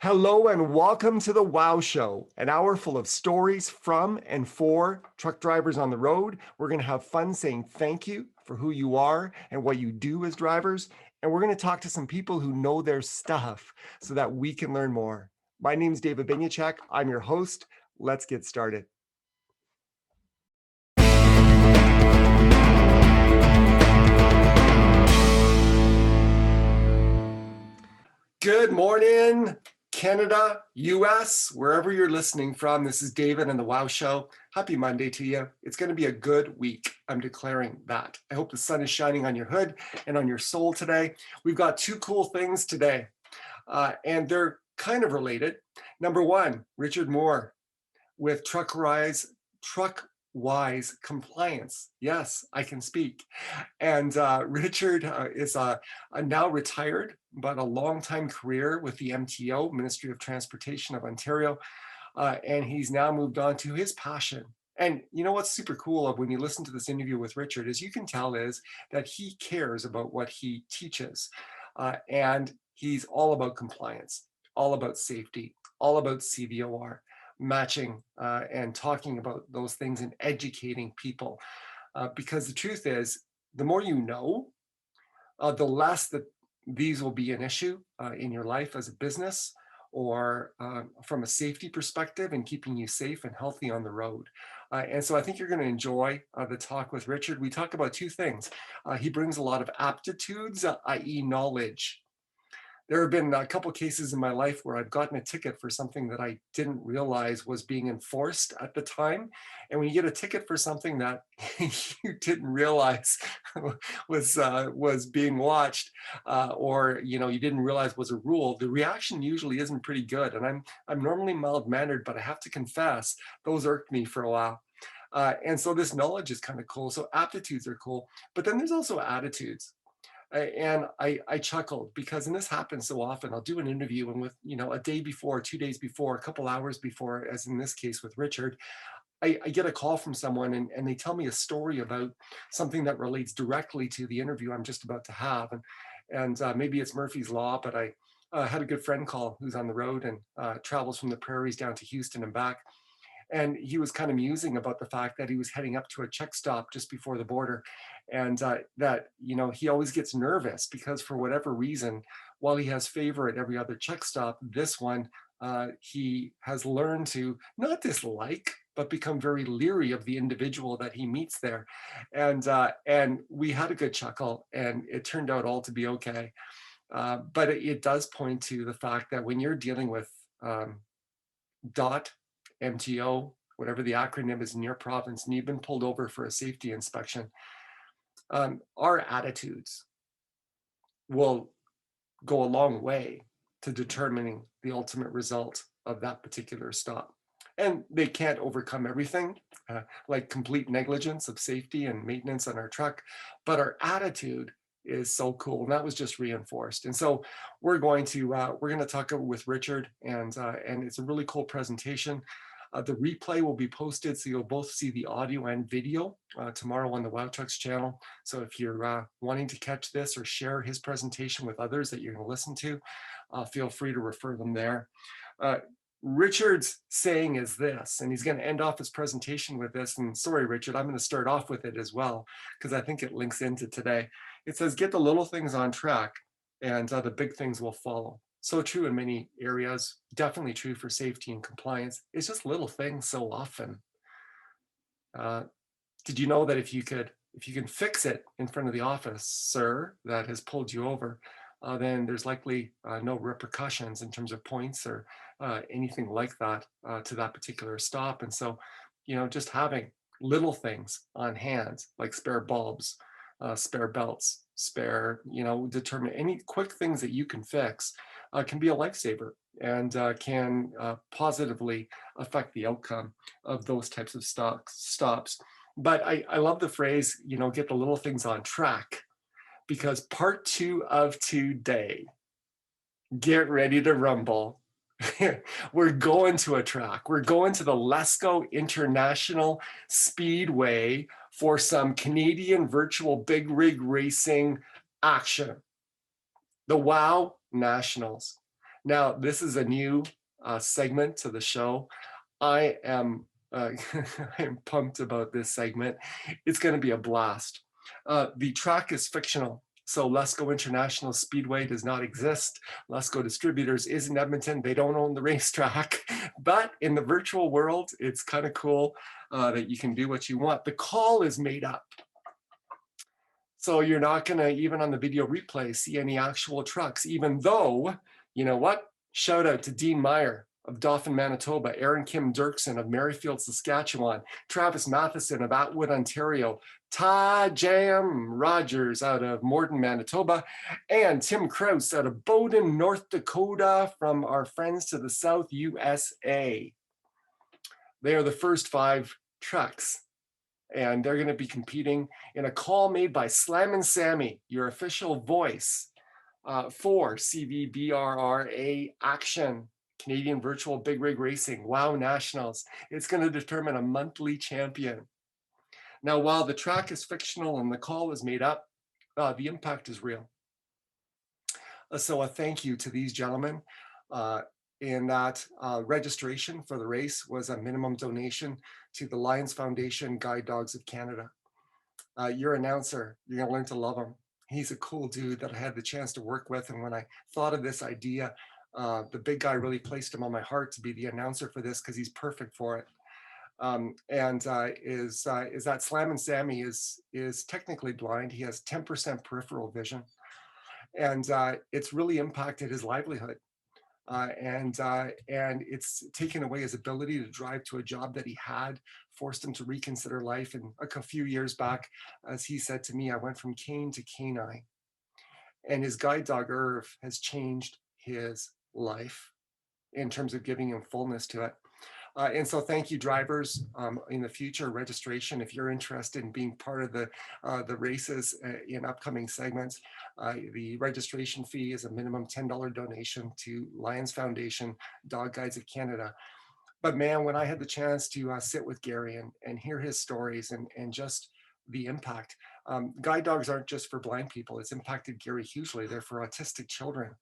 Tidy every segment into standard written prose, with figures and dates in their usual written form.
Hello and welcome to the Wow Show, an hour full of stories from and for truck drivers on the road. We're going to have fun saying thank you for who you are and what you do as drivers. And we're going to talk to some people who know their stuff so that we can learn more. My name is David Binyachek. I'm your host. Let's get started. Good morning, Canada, US, wherever you're listening from. This is David and the Wow Show. Happy Monday to you. It's going to be a good week. I'm declaring that. I hope the sun is shining on your hood and on your soul today. We've got two cool things today, and they're kind of related. Number one, Richard Moore with Truckwise Compliance. Yes, I can speak. And Richard is a now retired, but a long-time career with the MTO, Ministry of Transportation of Ontario. And he's now moved on to his passion. And you know what's super cool of when you listen to this interview with Richard is you can tell is that he cares about what he teaches. And he's all about compliance, all about safety, all about CVOR, matching and talking about those things and educating people. Because the truth is, the more you know, the less that these will be an issue in your life as a business or from a safety perspective and keeping you safe and healthy on the road. And so I think you're going to enjoy the talk with Richard. We talk about two things. He brings a lot of aptitudes, i.e. knowledge. There have been a couple cases in my life where I've gotten a ticket for something that I didn't realize was being enforced at the time. And when you get a ticket for something that you didn't realize was being watched, or you didn't realize was a rule, the reaction usually isn't pretty good. And I'm normally mild-mannered, but I have to confess, those irked me for a while. And so this knowledge is kind of cool. So aptitudes are cool, but then there's also attitudes. And I chuckled because, and this happens so often, I'll do an interview and with, a day before, 2 days before, a couple hours before, as in this case with Richard, I get a call from someone and they tell me a story about something that relates directly to the interview I'm just about to have. And maybe it's Murphy's Law, but I had a good friend call who's on the road and travels from the prairies down to Houston and back. And he was kind of musing about the fact that he was heading up to a check stop just before the border. And that, he always gets nervous because for whatever reason, while he has favor at every other check stop, this one, he has learned to not dislike, but become very leery of the individual that he meets there. And we had a good chuckle and it turned out all to be okay. But it does point to the fact that when you're dealing with DOT, MTO, whatever the acronym is in your province, and you've been pulled over for a safety inspection, our attitudes will go a long way to determining the ultimate result of that particular stop. And they can't overcome everything, like complete negligence of safety and maintenance on our truck, but our attitude is so cool, and that was just reinforced. And so we're going to talk with Richard, and it's a really cool presentation. The replay will be posted, so you'll both see the audio and video tomorrow on the Wow Trucks channel. So if you're wanting to catch this or share his presentation with others that you're going to listen to, feel free to refer them there. Richard's saying is this, and he's going to end off his presentation with this, and sorry, Richard, I'm going to start off with it as well, because I think it links into today. It says, get the little things on track, and the big things will follow. So true in many areas, definitely true for safety and compliance. It's just little things so often. Did you know that if you can fix it in front of the officer that has pulled you over, then there's likely no repercussions in terms of points or anything like that to that particular stop. And so, just having little things on hand, like spare bulbs, spare belts, spare, determine any quick things that you can fix can be a lifesaver and can positively affect the outcome of those types of stops. But I love the phrase, get the little things on track, because part 2 of today, get ready to rumble. We're going to a track. We're going to the Lesco International Speedway for some Canadian virtual big rig racing action. The WOW Nationals. Now, this is a new segment to the show. I am I am pumped about this segment. It's going to be a blast. The track is fictional. So Lesco International Speedway does not exist. Lesco Distributors is in Edmonton. They don't own the racetrack. But in the virtual world, it's kind of cool that you can do what you want. The call is made up. So you're not going to, even on the video replay, see any actual trucks, even though, you know what? Shout out to Dean Meyer of Dauphin, Manitoba, Aaron Kim Dirksen of Merrifield, Saskatchewan, Travis Matheson of Atwood, Ontario, Todd Jam Rogers out of Morden, Manitoba, and Tim Kraus out of Bowden, North Dakota, from our friends to the South, USA. They are the first 5 trucks, and they're going to be competing in a call made by Slammen Sammy, your official voice for CVBRRA Action, Canadian Virtual Big Rig Racing, WOW Nationals. It's going to determine a monthly champion. Now, while the track is fictional and the call is made up, the impact is real. So a thank you to these gentlemen. In that registration for the race was a minimum donation to the Lions Foundation Guide Dogs of Canada. Your announcer, you're going to learn to love him. He's a cool dude that I had the chance to work with. And when I thought of this idea, the big guy really placed him on my heart to be the announcer for this because he's perfect for it. Is that Slammen Sammy is technically blind. He has 10% peripheral vision. And it's really impacted his livelihood. And it's taken away his ability to drive to a job that he had, forced him to reconsider life. And a few years back, as he said to me, I went from cane to canine. And his guide dog, Irv, has changed his life in terms of giving him fullness to it. And so thank you, drivers. In the future registration, if you're interested in being part of the races in upcoming segments, the registration fee is a minimum $10 donation to Lions Foundation, Dog Guides of Canada. But man, when I had the chance to sit with Gary and hear his stories and just the impact, guide dogs aren't just for blind people. It's impacted Gary hugely. They're for autistic children,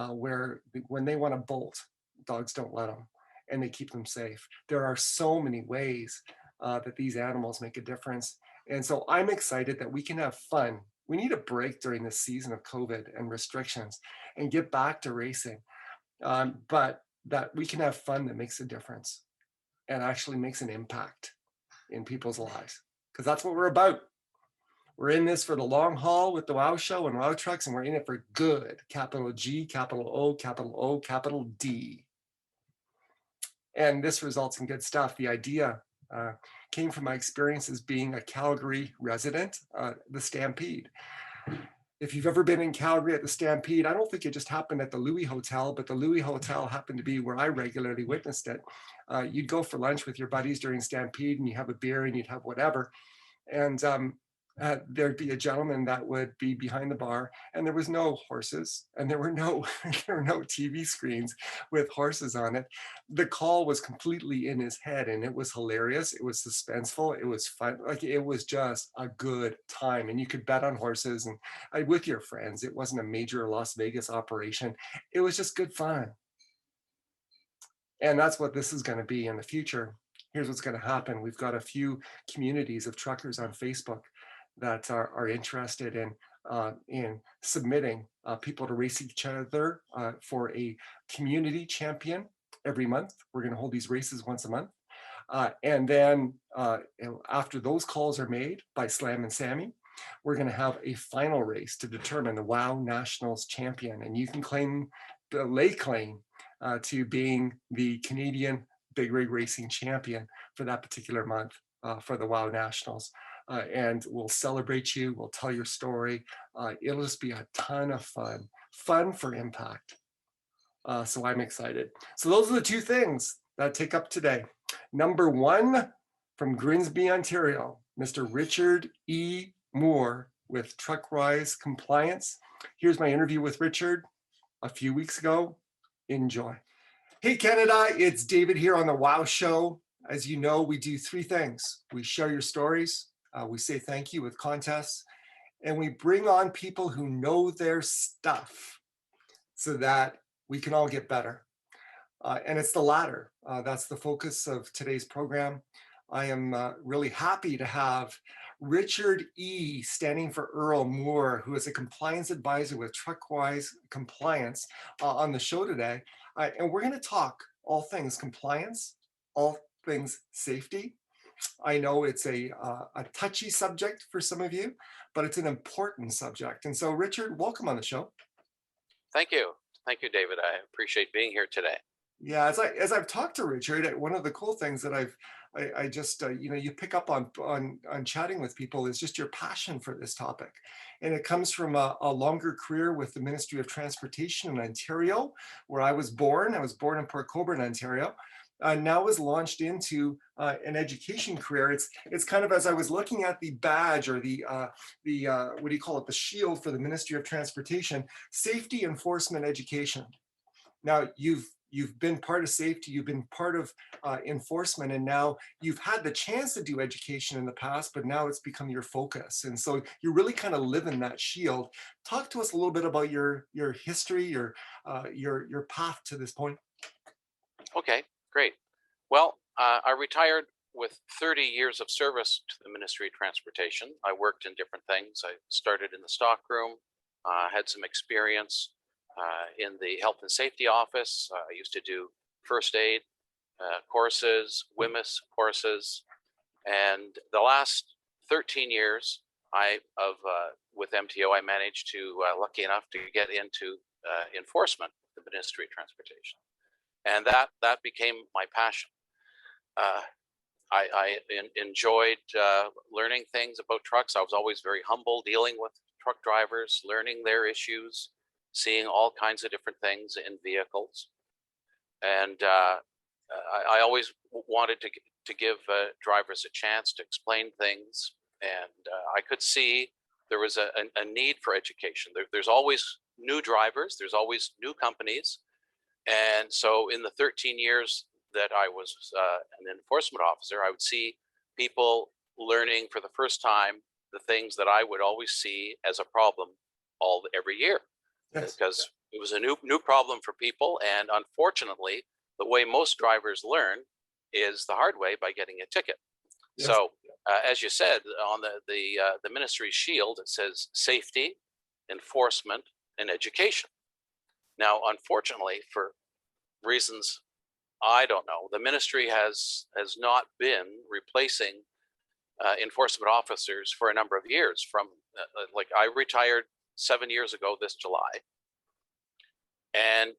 where when they want to bolt, dogs don't let them, and they keep them safe. There are so many ways that these animals make a difference. And so I'm excited that we can have fun. We need a break during this season of COVID and restrictions and get back to racing. But that we can have fun that makes a difference and actually makes an impact in people's lives. Because that's what we're about. We're in this for the long haul with the WOW Show and WOW Trucks, and we're in it for good. Capital G, capital O, capital O, capital D. And this results in good stuff. The idea came from my experience as being a Calgary resident, the Stampede. If you've ever been in Calgary at the Stampede, I don't think it just happened at the Louis Hotel, but the Louis Hotel happened to be where I regularly witnessed it. You'd go for lunch with your buddies during Stampede and you have a beer and you'd have whatever. And there'd be a gentleman that would be behind the bar, and there was no horses, and there were no TV screens with horses on it. The call was completely in his head, and it was hilarious. It was suspenseful. It was fun. Like, it was just a good time, and you could bet on horses and with your friends. It wasn't a major Las Vegas operation. It was just good fun. And that's what this is going to be in the future. Here's what's going to happen. We've got a few communities of truckers on Facebook that are interested in submitting people to race each other for a community champion every month. We're going to hold these races once a month. And then after those calls are made by Slammen Sammy, we're going to have a final race to determine the WOW Nationals champion. And you can lay claim to being the Canadian Big Rig Racing champion for that particular month for the WOW Nationals. And we'll celebrate you. We'll tell your story. It'll just be a ton of fun for impact. So I'm excited. So those are the 2 things that take up today. Number 1, from Grimsby, Ontario, Mr. Richard E. Moore with Truckwise Compliance. Here's my interview with Richard a few weeks ago. Enjoy. Hey Canada, it's David here on the WOW Show. As you know, we do 3 things. We share your stories, we say thank you with contests, and we bring on people who know their stuff so that we can all get better. And it's the latter. That's the focus of today's program. I am really happy to have Richard E. standing for Earl Moore, who is a compliance advisor with Truckwise Compliance on the show today. And we're going to talk all things compliance, all things safety. I know it's a touchy subject for some of you, but it's an important subject. And so, Richard, welcome on the show. Thank you. Thank you, David. I appreciate being here today. Yeah, as I've talked to Richard, one of the cool things that I just you pick up on chatting with people is just your passion for this topic, and it comes from a longer career with the Ministry of Transportation in Ontario, where I was born. I was born in Port Colborne, Ontario. Now was launched into an education career. It's kind of, as I was looking at the badge, or the what do you call it, the shield for the Ministry of Transportation, safety enforcement education. Now you've been part of safety, you've been part of enforcement, and now you've had the chance to do education in the past, but now it's become your focus. And so you really kind of live in that shield. Talk to us a little bit about your history, your path to this point. Okay, great. Well, I retired with 30 years of service to the Ministry of Transportation. I worked in different things. I started in the stockroom, had some experience in the health and safety office. I used to do first aid courses, WMIS courses, and the last 13 years with MTO, I managed to lucky enough to get into enforcement with the Ministry of Transportation, and that became my passion. I enjoyed learning things about trucks. I was always very humble dealing with truck drivers, learning their issues, seeing all kinds of different things in vehicles. And I always wanted to give drivers a chance to explain things. And I could see there was a need for education. There's always new drivers, there's always new companies. And so in the 13 years that I was an enforcement officer, I would see people learning for the first time the things that I would always see as a problem every year. Yes. Because it was a new problem for people. And unfortunately, the way most drivers learn is the hard way, by getting a ticket. Yes. So as you said, on the ministry's shield, it says safety, enforcement, and education. Now, unfortunately, for reasons I don't know, the ministry has not been replacing enforcement officers for a number of years. From like, I retired 7 years ago this July, and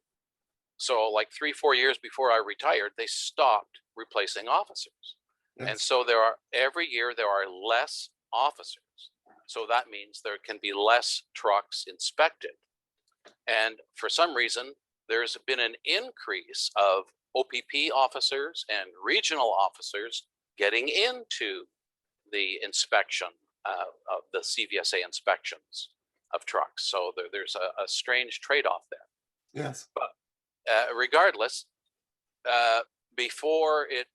so like 3-4 years before I retired, they stopped replacing officers. Yes. And so every year there are less officers. So that means there can be less trucks inspected. And for some reason, there's been an increase of OPP officers and regional officers getting into the inspection of the CVSA inspections of trucks. So there's a strange trade-off there. Yes. But regardless, before it,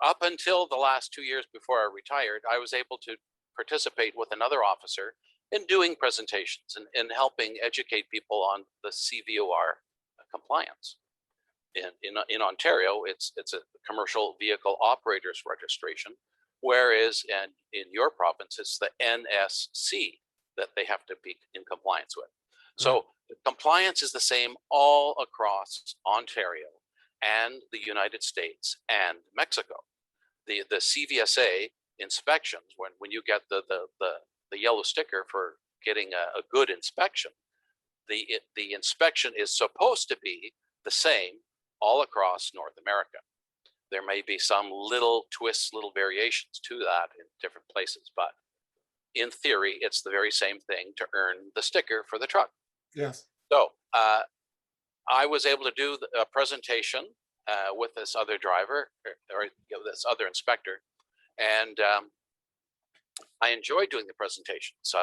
up until the last 2 years before I retired, I was able to participate with another officer in doing presentations and helping educate people on the CVOR compliance. In Ontario, it's a commercial vehicle operators registration, whereas in your province, it's the NSC that they have to be in compliance with. So compliance is the same all across Ontario and the United States and Mexico. The CVSA inspections, when you get the yellow sticker for getting a good inspection, the inspection is supposed to be the same all across North America. There may be some little twists, little variations to that in different places, but in theory, it's the very same thing to earn the sticker for the truck. Yes. So I was able to do a presentation with this other driver, or this other inspector, and I enjoyed doing the presentations.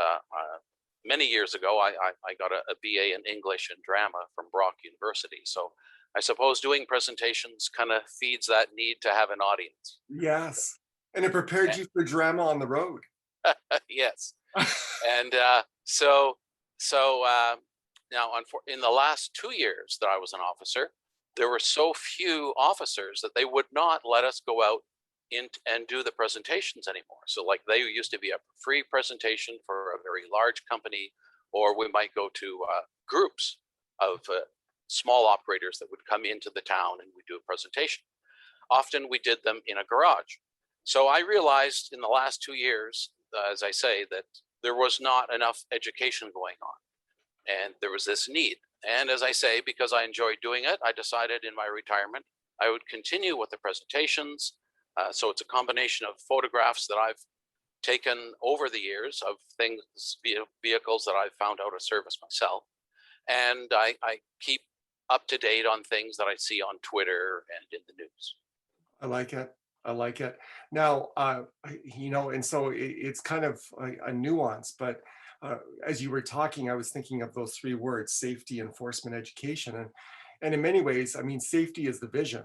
Many years ago, I got a BA in English and drama from Brock University. So I suppose doing presentations kind of feeds that need to have an audience. Yes. And it prepared you for drama on the road. Yes. And so Now, in the last 2 years that I was an officer, there were so few officers that they would not let us go out and do the presentations anymore. So, like, they used to be a free presentation for a very large company, or we might go to groups of small operators that would come into the town and we do a presentation. Often we did them in a garage. So I realized in the last 2 years, as I say, that there was not enough education going on, and there was this need. And as I say, because I enjoyed doing it, I decided in my retirement I would continue with the presentations. So it's a combination of photographs that I've taken over the years of things, vehicles that I've found out of service myself, and I keep up to date on things that I see on Twitter and in the news. I like it. I like it. Now, and so it's kind of a nuance, but as you were talking, I was thinking of those three words: safety, enforcement, education, and in many ways, I mean, safety is the vision.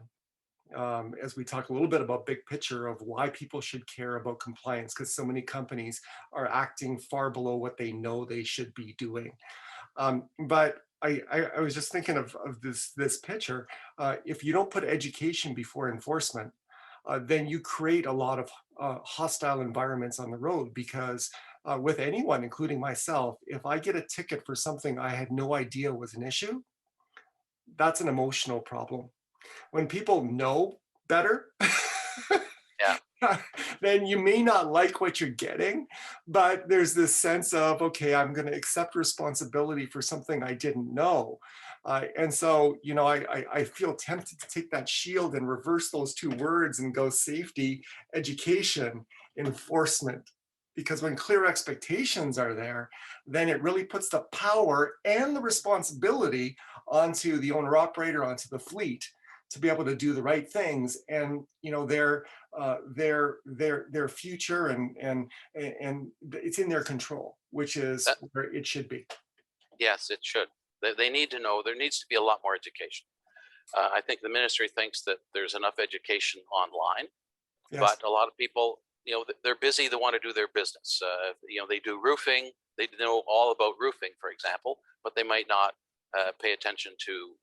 As we talk a little bit about big picture of why people should care about compliance, because so many companies are acting far below what they know they should be doing. But I was just thinking of this picture. If you don't put education before enforcement, then you create a lot of hostile environments on the road, because with anyone, including myself, if I get a ticket for something I had no idea was an issue, that's an emotional problem. When people know better, Yeah. then you may not like what you're getting, but there's this sense of, okay, I'm going to accept responsibility for something I didn't know. And so, I feel tempted to take that shield and reverse those two words and go safety, education, enforcement. Because when clear expectations are there, then it really puts the power and the responsibility onto the owner operator, onto the fleet, to be able to do the right things, and their future, and it's in their control, which is That, where it should be. yes, it should. They need to know. There needs to be a lot more education. I think the ministry thinks that there's enough education online, Yes. but a lot of people, they're busy. They want to do their business. They do roofing. They know all about roofing, for example, but they might not pay attention to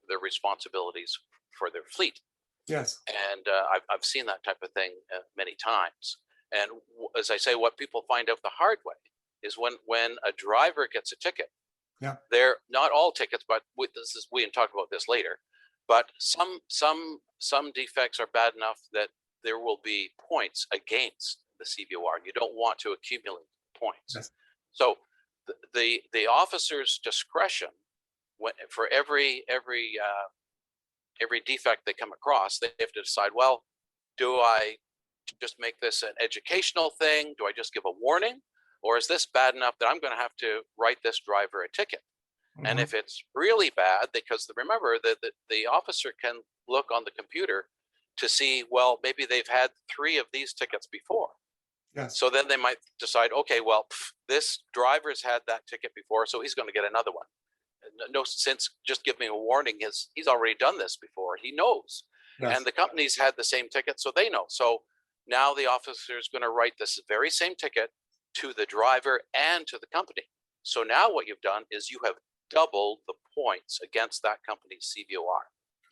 their responsibilities for their fleet. Yes. And I've seen that type of thing many times. And as I say, what people find out the hard way is when a driver gets a ticket. Yeah. They're not all tickets, but we can talk about this later. But some defects are bad enough that there will be points against the CVOR. You don't want to accumulate points. Yes. So the officer's discretion, for every defect they come across, they have to decide, well, do I just make this an educational thing? Do I just give a warning? Or is this bad enough that I'm going to have to write this driver a ticket? Mm-hmm. And if it's really bad, because remember that the officer can look on the computer to see, well, maybe they've had 3 of these tickets before. Yes. So then they might decide, okay, well, this driver's had that ticket before, so he's going to get another one. No sense just giving a warning. He's already done this before. He knows. Yes. And the company's had the same ticket, so they know. So now the officer is going to write this very same ticket to the driver and to the company. So now what you've done is you have doubled the points against that company's CVOR.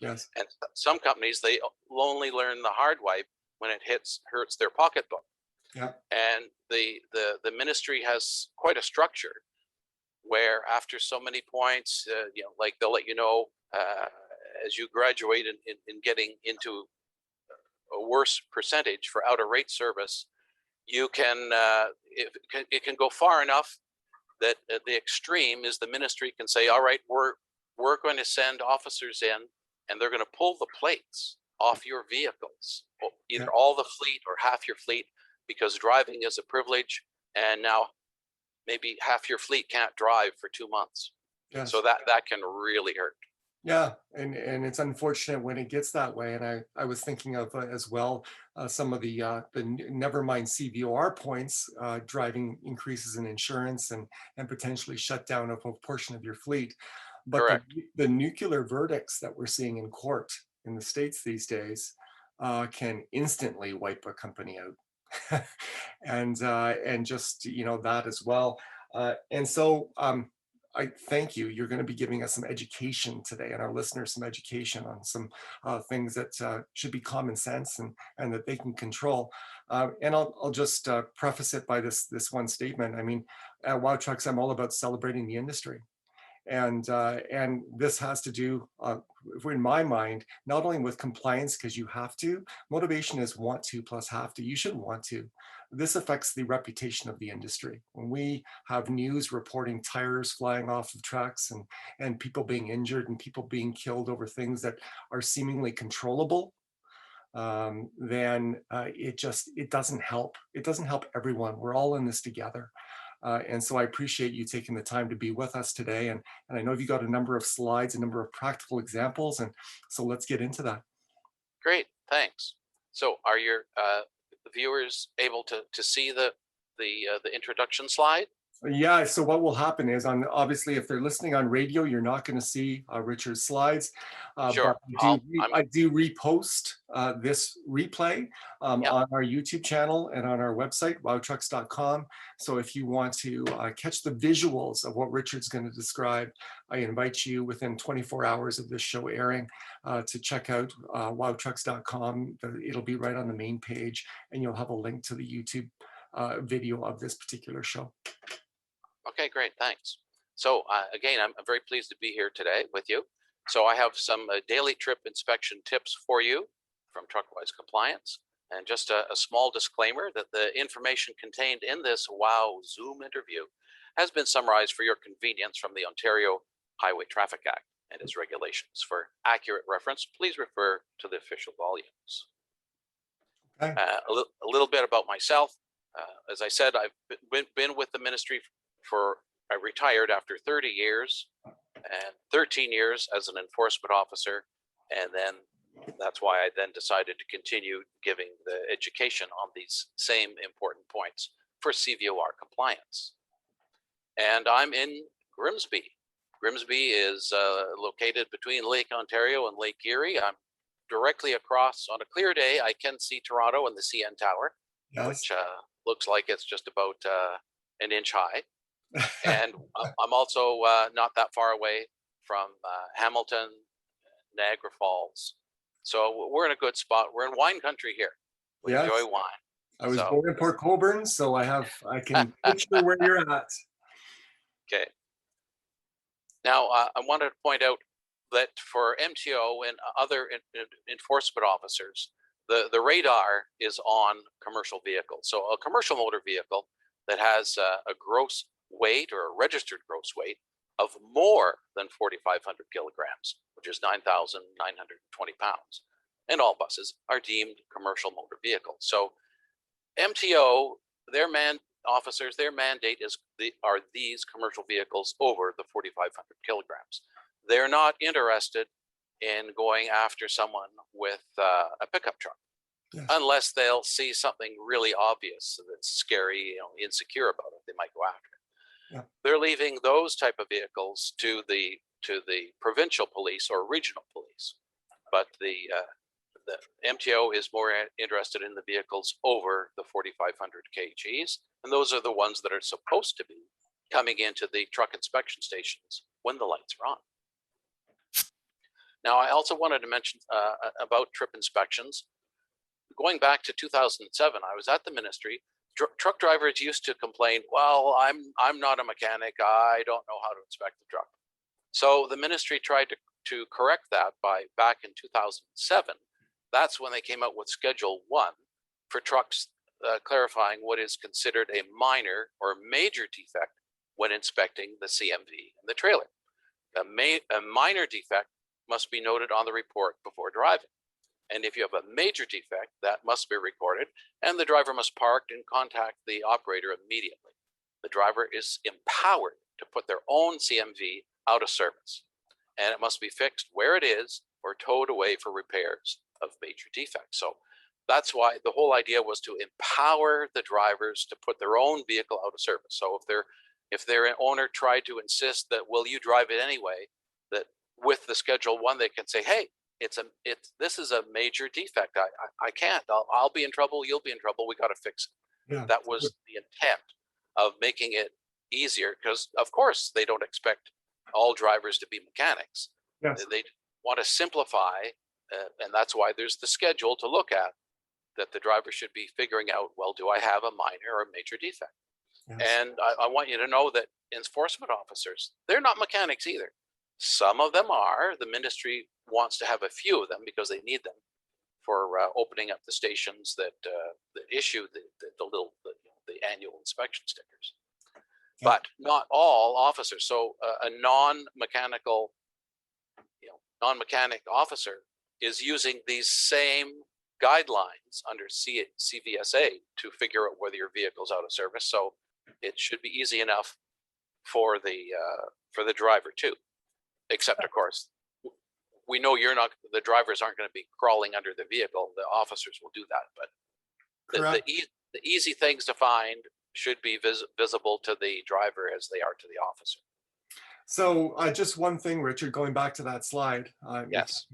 Yes. And some companies, they only learn the hard way when it hurts their pocketbook. Yeah. And the ministry has quite a structure where after so many points, like they'll let you know as you graduate in getting into a worse percentage for out of rate service, you can it can go far enough that the extreme is the ministry can say, all right, we're going to send officers in and they're going to pull the plates off your vehicles, either all the fleet or half your fleet, because driving is a privilege, and now maybe half your fleet can't drive for 2 months. Yes. So that can really hurt. Yeah, and it's unfortunate when it gets that way. And I was thinking of as well some of the never mind CVOR points, driving increases in insurance and potentially shut down of a portion of your fleet. But Correct. the nuclear verdicts that we're seeing in court in the States these days can instantly wipe a company out, and just that as well. And so I thank you. You're going to be giving us some education today and our listeners some education on some things that should be common sense and that they can control. And I'll just preface it by this one statement. I mean, at Wow Trucks, I'm all about celebrating the industry. And this has to do, in my mind, not only with compliance because you have to. Motivation is want to plus have to. You should want to. This affects the reputation of the industry. When we have news reporting tires flying off of trucks and people being injured and people being killed over things that are seemingly controllable, then it doesn't help. It doesn't help everyone. We're all in this together. And so I appreciate you taking the time to be with us today. And I know you've got a number of slides, a number of practical examples. And so let's get into that. Great, thanks. So are your viewers able to see the introduction slide? Yeah, so what will happen is, obviously, if they're listening on radio, you're not going to see Richard's slides, Sure. but I do repost this replay Yep. on our YouTube channel and on our website, wowtrucks.com. So if you want to catch the visuals of what Richard's going to describe, I invite you within 24 hours of this show airing to check out wowtrucks.com. It'll be right on the main page, and you'll have a link to the YouTube video of this particular show. Okay, great, thanks. So again, I'm very pleased to be here today with you. So I have some daily trip inspection tips for you from Truckwise Compliance. And just a small disclaimer that the information contained in this WOW Zoom interview has been summarized for your convenience from the Ontario Highway Traffic Act and its regulations. For accurate reference, please refer to the official volumes. Okay. A little bit about myself. As I said, I've been with the ministry I retired after 30 years and 13 years as an enforcement officer. And then that's why I then decided to continue giving the education on these same important points for CVOR compliance. And I'm in Grimsby. Grimsby is located between Lake Ontario and Lake Erie. I'm directly across. On a clear day, I can see Toronto and the CN Tower, yes, which looks like it's just about an inch high. And I'm also not that far away from Hamilton, Niagara Falls. So we're in a good spot. We're in wine country here. We enjoy wine. I was born in Port Colborne, so I can picture where you're at. Okay. Now, I wanted to point out that for MTO and other enforcement officers, the radar is on commercial vehicles. So a commercial motor vehicle that has a gross weight or a registered gross weight of more than 4,500 kilograms, which is 9,920 pounds. And all buses are deemed commercial motor vehicles. So MTO, their mandate are these commercial vehicles over the 4,500 kilograms. They're not interested in going after someone with a pickup truck, yes, unless they'll see something really obvious that's scary, insecure about it. They might go after it. Yeah. They're leaving those type of vehicles to the provincial police or regional police, but the MTO is more interested in the vehicles over the 4,500 kgs, and those are the ones that are supposed to be coming into the truck inspection stations when the lights are on. Now, I also wanted to mention about trip inspections. Going back to 2007, I was at the ministry. Truck drivers used to complain, well, I'm not a mechanic. I don't know how to inspect the truck. So the ministry tried to correct that back in 2007. That's when they came out with Schedule 1 for trucks, clarifying what is considered a minor or major defect when inspecting the CMV and the trailer. A minor defect must be noted on the report before driving. And if you have a major defect, that must be recorded, and the driver must park and contact the operator immediately. The driver is empowered to put their own CMV out of service, and it must be fixed where it is or towed away for repairs of major defects. So that's why the whole idea was to empower the drivers to put their own vehicle out of service. So if their owner tried to insist that, will you drive it anyway, that with the Schedule 1, they can say, hey, this is a major defect. I can't. I'll be in trouble. You'll be in trouble. We got to fix it. Yeah. That was the intent of making it easier because, of course, they don't expect all drivers to be mechanics. Yes. They want to simplify, and that's why there's the schedule to look at, that the driver should be figuring out, well, do I have a minor or a major defect? Yes. And I want you to know that enforcement officers, they're not mechanics either. Some of them are. The ministry wants to have a few of them because they need them for opening up the stations that issue the annual inspection stickers. Yeah. But not all officers. So a non-mechanical, non-mechanic officer is using these same guidelines under CVSA to figure out whether your vehicle's out of service. So it should be easy enough for the driver too. Except, of course, we know the drivers aren't going to be crawling under the vehicle. The officers will do that, but the easy things to find should be visible to the driver as they are to the officer. So just one thing, Richard, going back to that slide. Yes.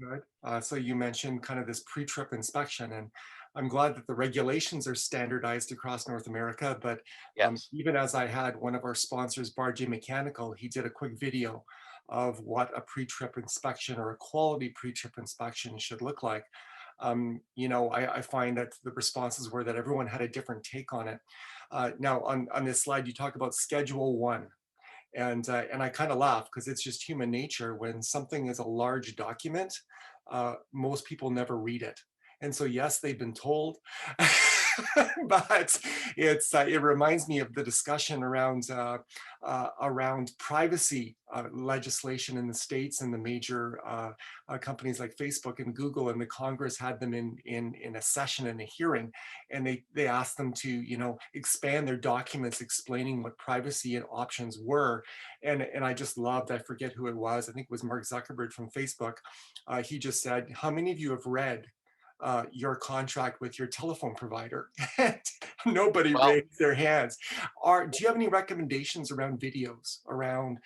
So you mentioned kind of this pre-trip inspection, and I'm glad that the regulations are standardized across North America. But yes. Even as I had one of our sponsors, Barjay Mechanical, he did a quick video of what a pre-trip inspection or a quality pre-trip inspection should look like. I find that the responses were that everyone had a different take on it. Now on this slide, you talk about Schedule 1. And I kind of laugh because it's just human nature. When something is a large document, most people never read it. And so, yes, they've been told, but it reminds me of the discussion around privacy legislation in the States, and the major companies like Facebook and Google, and the Congress had them in a session, in a hearing, and they asked them to expand their documents explaining what privacy and options were. And I just loved, I forget who it was, I think it was Mark Zuckerberg from Facebook. He just said, how many of you have read your contract with your telephone provider? Nobody raised their hands. Do you have any recommendations around videos, around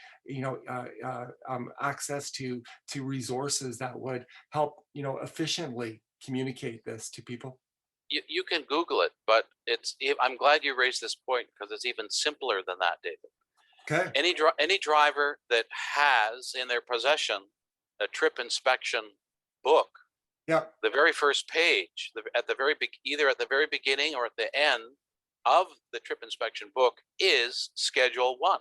access to resources that would help efficiently communicate this to people? You can Google it, but I'm glad you raised this point because it's even simpler than that, David. Okay. Any driver that has in their possession a trip inspection book, yeah, the very first page, either at the very beginning or at the end of the trip inspection book is Schedule 1.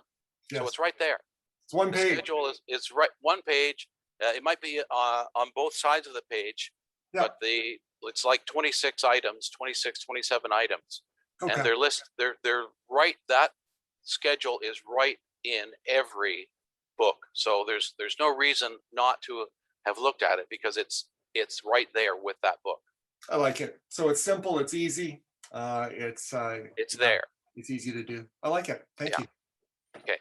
Yes. So it's right there. It's one page. The schedule is right, one page. It might be on both sides of the page, but it's like 26 items, 26, 27 items. Okay. And they're right. That schedule is right in every book. So there's no reason not to have looked at it because it's right there with that book. I like it. So it's simple, it's easy. It's there. It's easy to do. I like it. Thank you. Okay.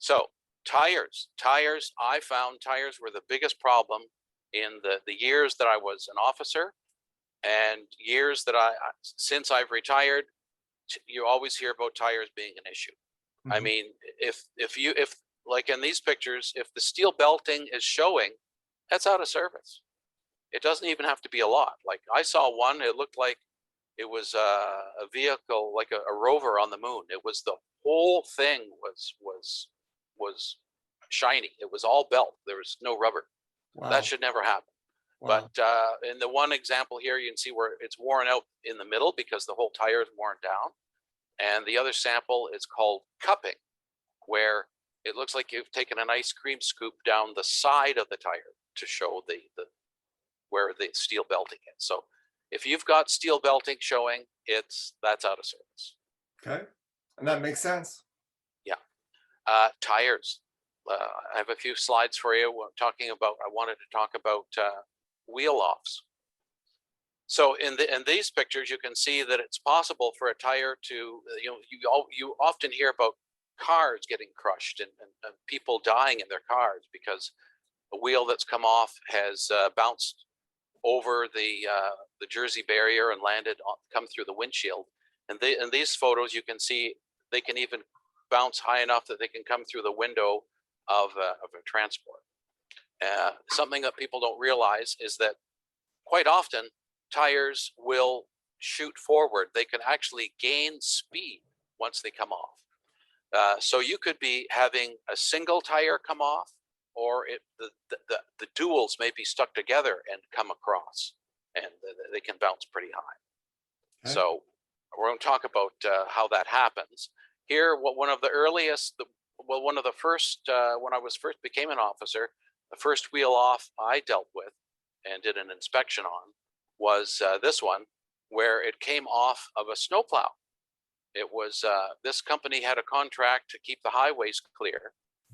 So tires, I found tires were the biggest problem in the years that I was an officer, and years that since I've retired. You always hear about tires being an issue. Mm-hmm. I mean, if like in these pictures, if the steel belting is showing, that's out of service. It doesn't even have to be a lot. Like I saw one, it looked like it was a vehicle, like a rover on the moon. It was the whole thing was shiny. It was all belt. There was no rubber. Wow. That should never happen. Wow. But in the one example here, you can see where it's worn out in the middle because the whole tire is worn down. And the other sample is called cupping, where it looks like you've taken an ice cream scoop down the side of the tire to show where the steel belting is. So if you've got steel belting showing, that's out of service. Okay, and that makes sense. Yeah. Tires. I have a few slides for you. I wanted to talk about wheel offs. So in these pictures, you can see that it's possible for a tire to, you often hear about cars getting crushed and people dying in their cars because a wheel that's come off has bounced over the Jersey barrier and come through the windshield. And in these photos, you can see they can even bounce high enough that they can come through the window of a transport. Something that people don't realize is that quite often tires will shoot forward. They can actually gain speed once they come off. So you could be having a single tire come off, or the duals may be stuck together and come across, and they can bounce pretty high. Okay. So we're going to talk about how that happens. Here, one of the earliest, one of the first, when I was first became an officer, the first wheel off I dealt with and did an inspection on was this one, where it came off of a snowplow. It was, this company had a contract to keep the highways clear.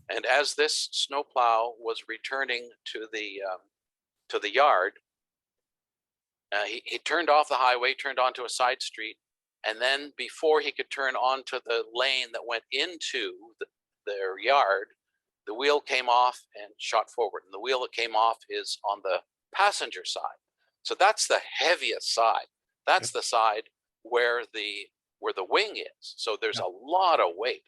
And as this snowplow was returning to the yard, he turned off the highway, turned onto a side street, and then before he could turn onto the lane that went into their yard, the wheel came off and shot forward. And the wheel that came off is on the passenger side. So that's the heaviest side. That's the side where the wing is. So there's a lot of weight.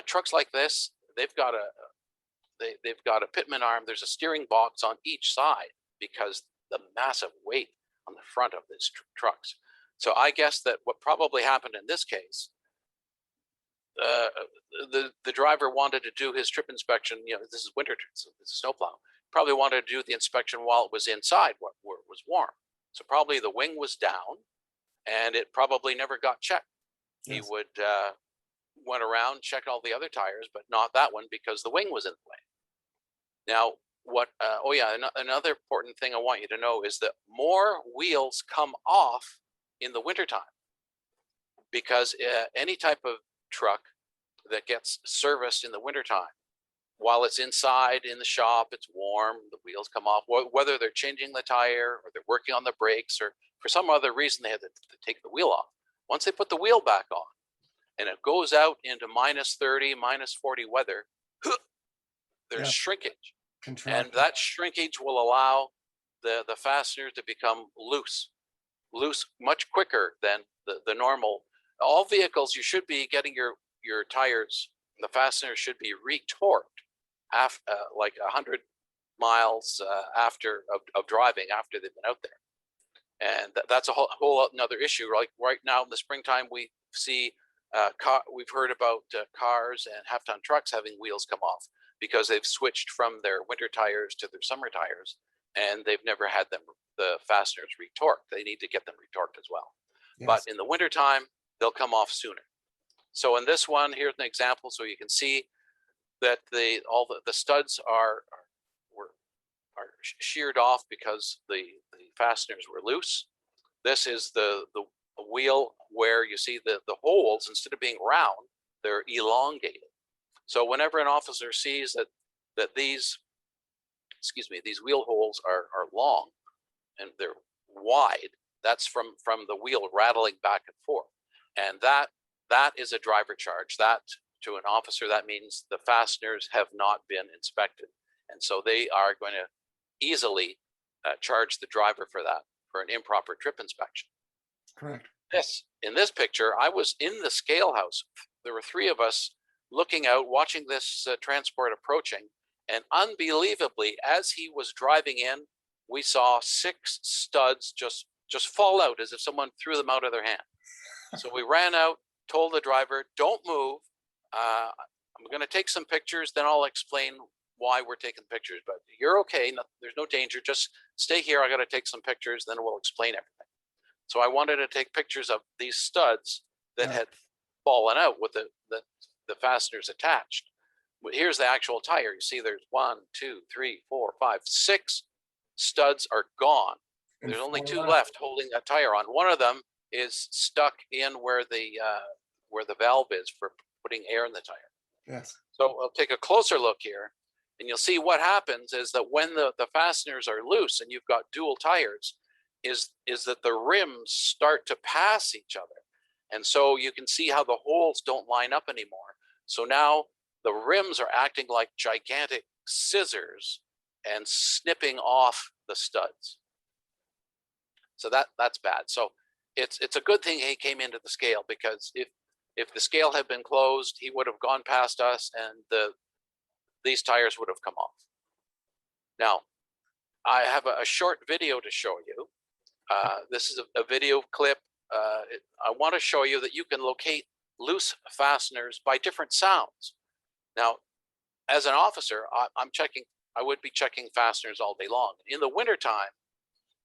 Trucks like this, they've got a pitman arm. There's a steering box on each side because the massive weight on the front of these trucks. So I guess that what probably happened in this case, the driver wanted to do his trip inspection. You know, this is winter, so it's a snowplow. Probably wanted to do the inspection while it was inside, where it was warm. So probably the wing was down, and it probably never got checked. He would went around, checked all the other tires, but not that one because the wing was in the way. Now, another important thing I want you to know is that more wheels come off in the wintertime, because any type of truck that gets serviced in the wintertime, while it's inside in the shop, it's warm, the wheels come off, whether they're changing the tire or they're working on the brakes or for some other reason they had to take the wheel off. Once they put the wheel back on and it goes out into -30, -40 weather, there's shrinkage. And that shrinkage will allow the fasteners to become loose much quicker than the normal. All vehicles, you should be getting your tires, the fasteners should be retorqued after like 100 miles after of driving, after they've been out there. And that's a whole another issue. Like right now in the springtime, we see we've heard about cars and half-ton trucks having wheels come off because they've switched from their winter tires to their summer tires, and they've never had the fasteners retorqued. They need to get them retorqued as well. But in the wintertime, they'll come off sooner. So in this one, here's an example, so you can see that all the studs are sheared off because the fasteners were loose. This is the wheel where you see the holes, instead of being round, they're elongated. So whenever an officer sees that these wheel holes are long and they're wide, that's from the wheel rattling back and forth. And that is a driver charge. That, to an officer, that means the fasteners have not been inspected. And so they are going to easily charge the driver for that, for an improper trip inspection. Correct. In this picture, I was in the scale house. There were 3 of us looking out, watching this transport approaching. And unbelievably, as he was driving in, we saw 6 studs just fall out as if someone threw them out of their hand. So we ran out, told the driver, don't move. I'm going to take some pictures, then I'll explain why we're taking pictures. But you're okay. No, there's no danger. Just stay here. I got to take some pictures, then we'll explain everything. So I wanted to take pictures of these studs that had fallen out with the fasteners attached. Here's the actual tire. You see there's 1, 2, 3, 4, 5, 6 studs are gone. There's only 2 left holding that tire on. One of them is stuck in where the valve is for putting air in the tire. Yes. So I'll take a closer look here, and you'll see what happens is that when the fasteners are loose and you've got dual tires, is that the rims start to pass each other. And so you can see how the holes don't line up anymore. So now the rims are acting like gigantic scissors and snipping off the studs. So that's bad. So it's a good thing he came into the scale, because if the scale had been closed, he would have gone past us and these tires would have come off. Now, I have a short video to show you. This is a video clip. I want to show you that you can locate loose fasteners by different sounds. Now, as an officer, I would be checking fasteners all day long. In the wintertime,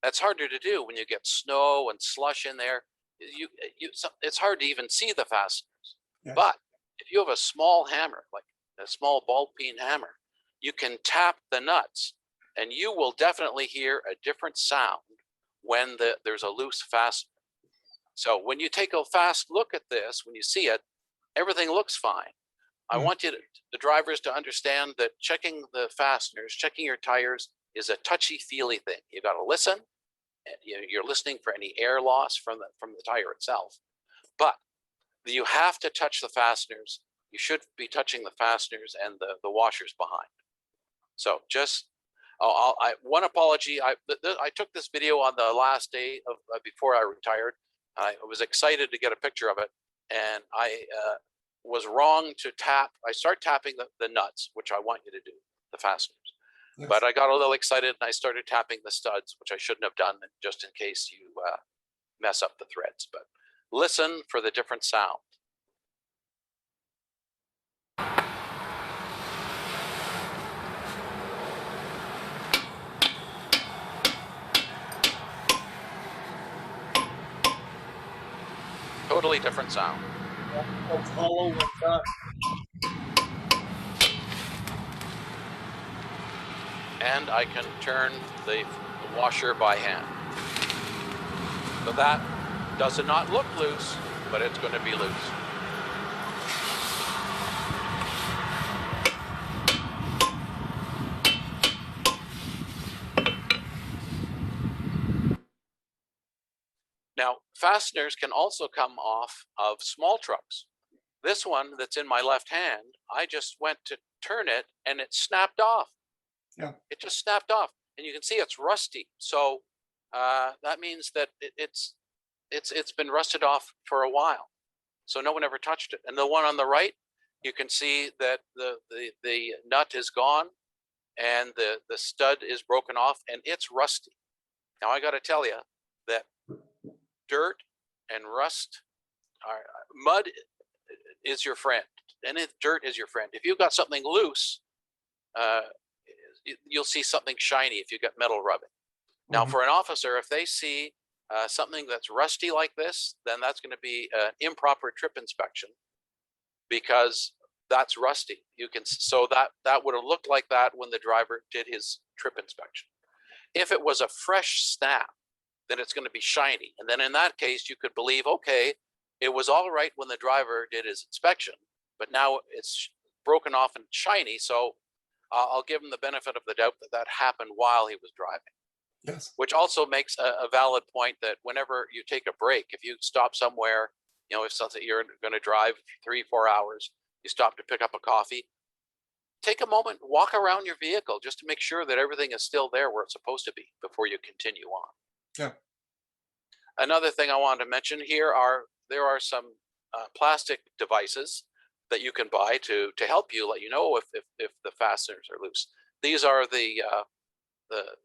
that's harder to do when you get snow and slush in there. It's hard to even see the fasteners. Yes. But if you have a small hammer, like a small ball peen hammer, you can tap the nuts and you will definitely hear a different sound when there's a loose fastener. So when you take a fast look at this, when you see it, everything looks fine. I want the drivers to understand that checking the fasteners, checking your tires is a touchy-feely thing. You got to listen. And you're listening for any air loss from the tire itself. But you have to touch the fasteners. You should be touching the fasteners and the washers behind. So just one apology. I took this video on the last day of before I retired. I was excited to get a picture of it, and I was wrong to tap. I start tapping the nuts, which I want you to do, the fasteners. Yes. But I got a little excited and I started tapping the studs, which I shouldn't have done, just in case you mess up the threads. But listen for the different sound. Totally different sound. One's hollow, one's not. And I can turn the washer by hand. So that does not look loose, but it's going to be loose. Now, fasteners can also come off of small trucks. This one that's in my left hand, I just went to turn it and it snapped off. Yeah. It just snapped off, and you can see it's rusty. So that means that it's been rusted off for a while. So no one ever touched it. And the one on the right, you can see that the nut is gone, and the stud is broken off, and it's rusty. Now I got to tell you that dirt and rust, mud is your friend, and dirt is your friend. If you've got something loose, you'll see something shiny if you got metal rubbing. Now, for an officer, if they see something that's rusty like this, then that's going to be an improper trip inspection, because that's rusty. So that would have looked like that when the driver did his trip inspection. If it was a fresh snap, then it's going to be shiny. And then in that case, you could believe, okay, it was all right when the driver did his inspection, but now it's broken off and shiny. So I'll give him the benefit of the doubt that happened while he was driving. Yes. Which also makes a valid point that whenever you take a break, if you stop somewhere, if something you're going to drive 3-4 hours, you stop to pick up a coffee, take a moment, walk around your vehicle just to make sure that everything is still there where it's supposed to be before you continue on. Yeah. Another thing I wanted to mention here there are some plastic devices that you can buy to help you, let you know if the fasteners are loose. These are the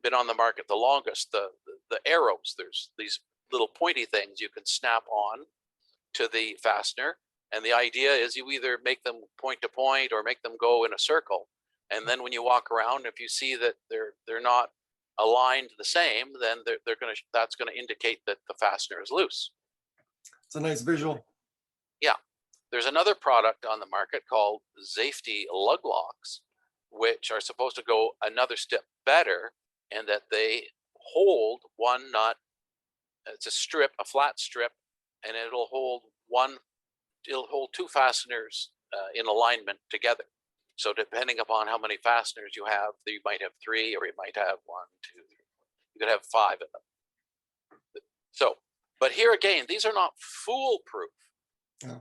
been on the market the longest, the arrows. There's these little pointy things you can snap on to the fastener, and the idea is you either make them point to point or make them go in a circle, and then when you walk around, if you see that they're not aligned the same, then that's going to indicate that the fastener is loose. It's a nice visual. Yeah. There's another product on the market called Safety Lug Locks, which are supposed to go another step better, and that they hold one nut. It's a flat strip, and it'll hold two fasteners in alignment together. So depending upon how many fasteners you have, you might have 3, or you might have 1, 2, 3. You could have 5 of them. So, but here again, these are not foolproof. Yeah.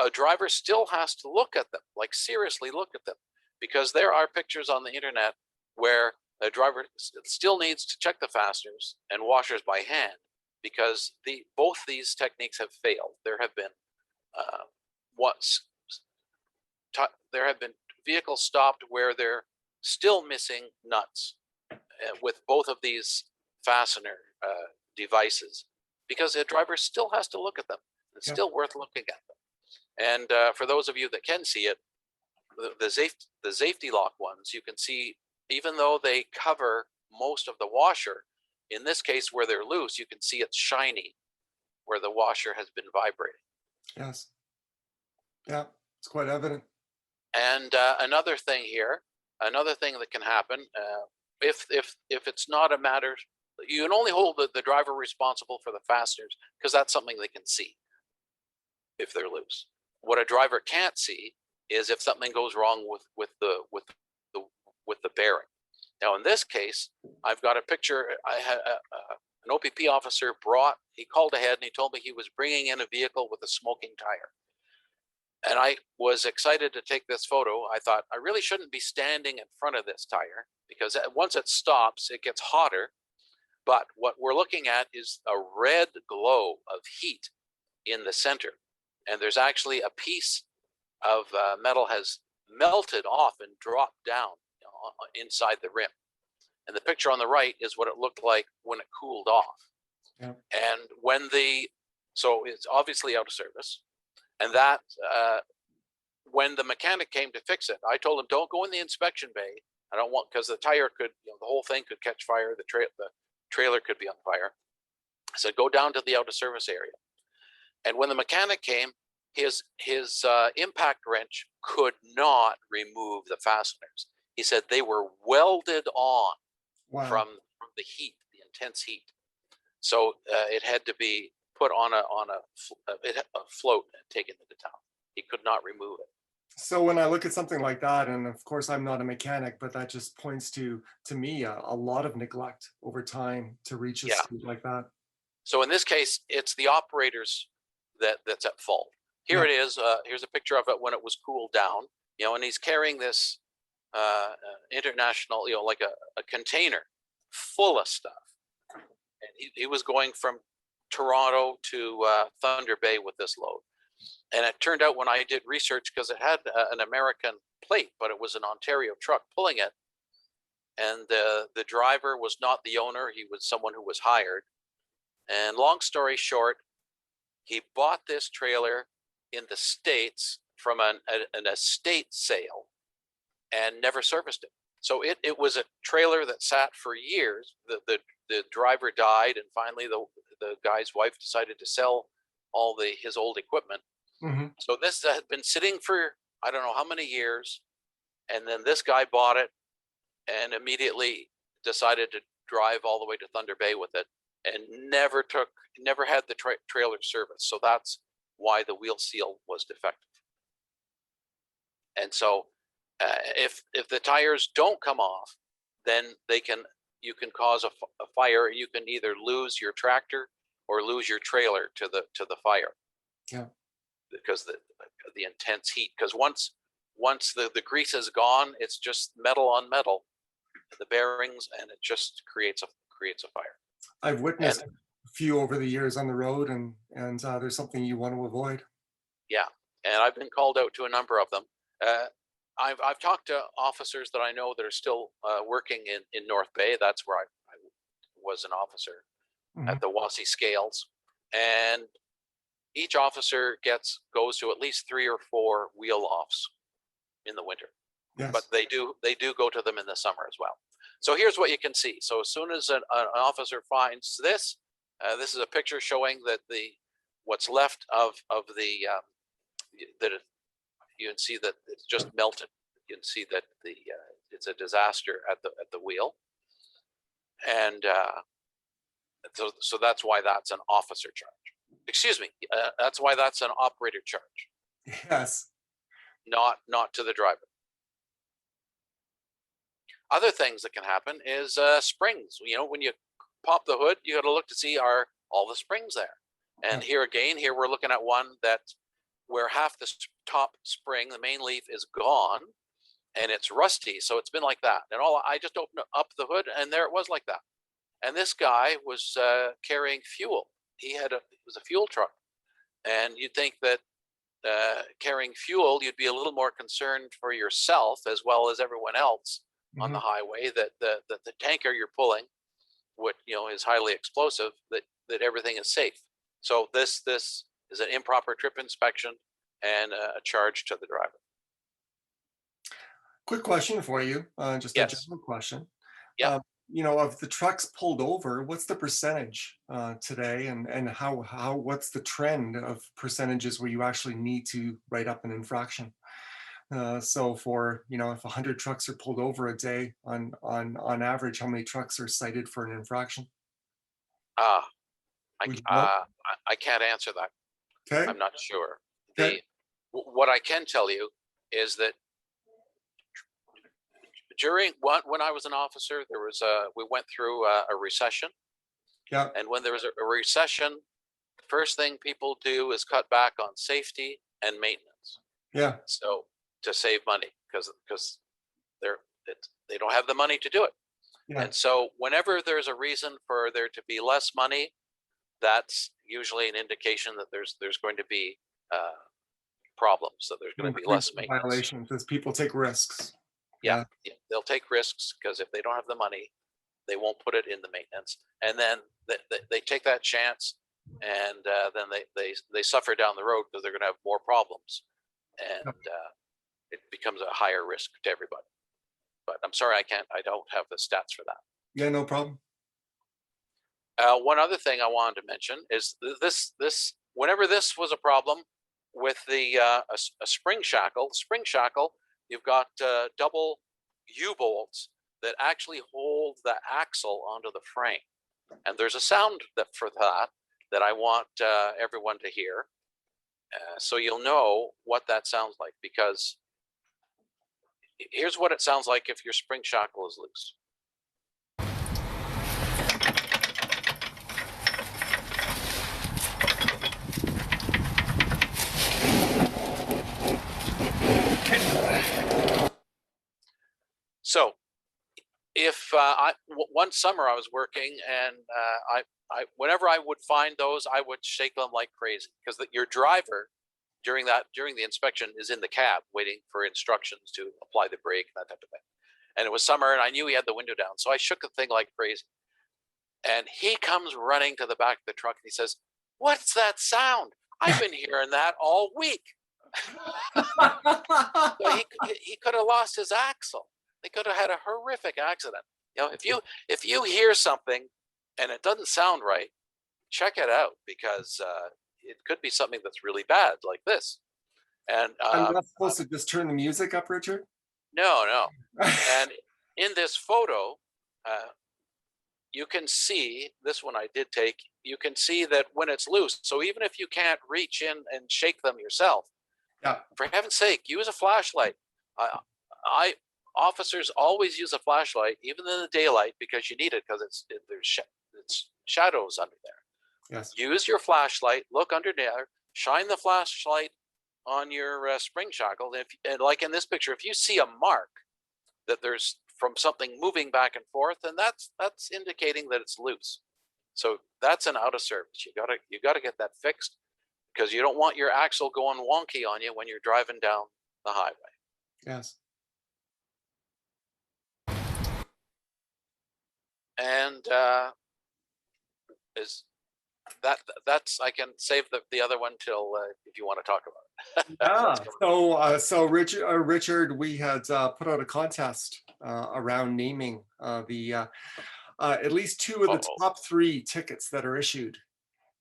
A driver still has to look at them, like seriously look at them, because there are pictures on the internet where a driver still needs to check the fasteners and washers by hand, because both these techniques have failed. There have been there have been vehicles stopped where they're still missing nuts with both of these fastener devices, because a driver still has to look at them. It's still worth looking at them. And for those of you that can see it, the safety lock ones, you can see, even though they cover most of the washer, in this case where they're loose, you can see it's shiny where the washer has been vibrating. Yes. Yeah, it's quite evident. And another thing here, another thing that can happen, if it's not a matter, you can only hold the driver responsible for the fasteners because that's something they can see if they're loose. What a driver can't see is if something goes wrong with the bearing. Now, in this case, I've got a picture. I had an OPP officer he called ahead and he told me he was bringing in a vehicle with a smoking tire. And I was excited to take this photo. I thought, I really shouldn't be standing in front of this tire because once it stops, it gets hotter. But what we're looking at is a red glow of heat in the center. And there's actually a piece of metal has melted off and dropped down inside the rim. And the picture on the right is what it looked like when it cooled off. Yeah. And so it's obviously out of service. And that, when the mechanic came to fix it, I told him, don't go in the inspection bay. I don't want, because the tire could, the whole thing could catch fire. The trailer could be on fire. I said, go down to the out of service area. And when the mechanic came, his impact wrench could not remove the fasteners. He said they were welded on. Wow. from the heat, the intense heat. So it had to be put on a float and taken into town. He could not remove it. So when I look at something like that, and of course I'm not a mechanic, but that just points to me a lot of neglect over time to reach a speed like that. So in this case, it's the operators that's at fault. Here it is. Here's a picture of it when it was cooled down. And he's carrying this international, like a container full of stuff. And he was going from Toronto to Thunder Bay with this load. And it turned out when I did research, because it had an American plate, but it was an Ontario truck pulling it. And the driver was not the owner. He was someone who was hired. And long story short, he bought this trailer in the States from an estate sale and never serviced it. So it was a trailer that sat for years. The driver died, and finally the guy's wife decided to sell all his old equipment. Mm-hmm. So this had been sitting for I don't know how many years, and then this guy bought it and immediately decided to drive all the way to Thunder Bay with it, and never had the trailer service. So that's why the wheel seal was defective. And so if the tires don't come off, then you can cause a fire. You can either lose your tractor or lose your trailer to the fire. Yeah. Because the intense heat. Because once the grease is gone, it's just metal on metal, the bearings, and it just creates a fire. I've witnessed a few over the years on the road, and there's something you want to avoid. Yeah, and I've been called out to a number of them. I've talked to officers that I know that are still working in North Bay. That's where I was an officer at the Wassy Scales, and each officer goes to at least 3 or 4 wheel offs in the winter. Yes. But they do go to them in the summer as well. So here's what you can see. So as soon as an officer finds this, this is a picture showing that what's left of the that you can see that it's just melted. You can see that it's a disaster at the wheel, and so that's why that's an officer charge. Excuse me. That's why that's an operator charge. Yes. Not to the driver. Other things that can happen is springs. When you pop the hood, you got to look to see are all the springs there. And here we're looking at one where half the top spring, the main leaf, is gone, and it's rusty. So it's been like that. And I just opened up the hood, and there it was like that. And this guy was carrying fuel. It was a fuel truck, and you'd think that carrying fuel, you'd be a little more concerned for yourself as well as everyone else on the highway, that the tanker you're pulling, is highly explosive, that everything is safe. So this is an improper trip inspection, and a charge to the driver. Quick question for you, just a Yes. general question. Yeah. Of the trucks pulled over, what's the percentage today, and what's the trend of percentages where you actually need to write up an infraction? So for, if 100 trucks are pulled over a day on average, how many trucks are cited for an infraction? Would you know? I can't answer that. Okay. I'm not sure. Okay. What I can tell you is that when I was an officer, we went through a recession, Yeah. and when there was a recession, the first thing people do is cut back on safety and maintenance. Yeah. So to save money, because they don't have the money to do it. Yeah. And so whenever there's a reason for there to be less money, that's usually an indication that there's going to be problems, that there's going to be less maintenance. Violations as people take risks. Yeah, they'll take risks because if they don't have the money, they won't put it in the maintenance, and then they take that chance, and then they suffer down the road because they're going to have more problems, and it becomes a higher risk to everybody. But I'm sorry, I don't have the stats for that. Yeah, no problem. One other thing I wanted to mention is whenever this was a problem with a spring shackle, you've got double U-bolts that actually hold the axle onto the frame. And there's a sound for that I want everyone to hear. So you'll know what that sounds like, because here's what it sounds like if your spring shackle is loose. So if one summer I was working, and whenever I would find those, I would shake them like crazy, because your driver during the inspection is in the cab waiting for instructions to apply the brake and that type of thing. And it was summer, and I knew he had the window down, so I shook the thing like crazy. And he comes running to the back of the truck and he says, "What's that sound? I've been hearing that all week." So he could have lost his axle. They could have had a horrific accident. If you hear something and it doesn't sound right, check it out, because it could be something that's really bad, like this. And I'm not supposed to just turn the music up, Richard? no. And in this photo, you can see, this one I did take, you can see that when it's loose. So even if you can't reach in and shake them yourself, for heaven's sake, use a flashlight. Officers always use a flashlight, even in the daylight, because you need it, because it's shadows under there. Yes. Use your flashlight, look under there, shine the flashlight on your spring shackle. And like in this picture, if you see a mark that there's from something moving back and forth, and that's indicating that it's loose. So that's an out of service. You gotta get that fixed, because you don't want your axle going wonky on you when you're driving down the highway. Yes. And that's I can save the other one till if you want to talk about it. Yeah. So Richard, we had put out a contest around naming the at least two of the top 3 tickets that are issued.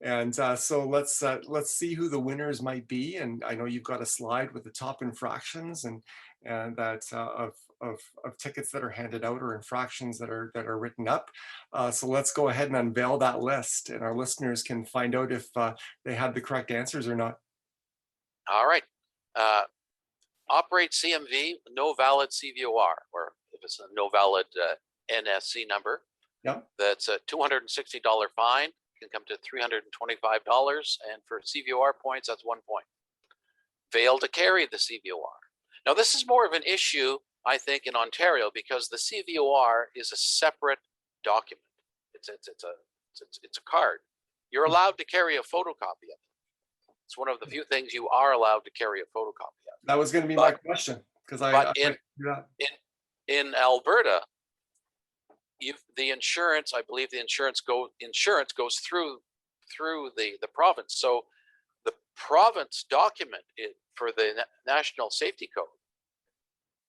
And so let's see who the winners might be. And I know you've got a slide with the top infractions and that of tickets that are handed out, or infractions that are written up. So let's go ahead and unveil that list, and our listeners can find out if they had the correct answers or not. All right. Operate CMV, no valid CVOR, or if it's a no valid NSC number, that's a $260 fine. Can come to $325, and for CVOR points, that's 1 point. Fail to carry the CVOR. Now, this is more of an issue, I think, in Ontario, because the CVOR is a separate document. It's a card. You're allowed to carry a photocopy of it. It's one of the few things you are allowed to carry a photocopy of. That was going to be my question, because in Alberta, the insurance, I believe the insurance goes through the province. So the province document it for the National Safety Code.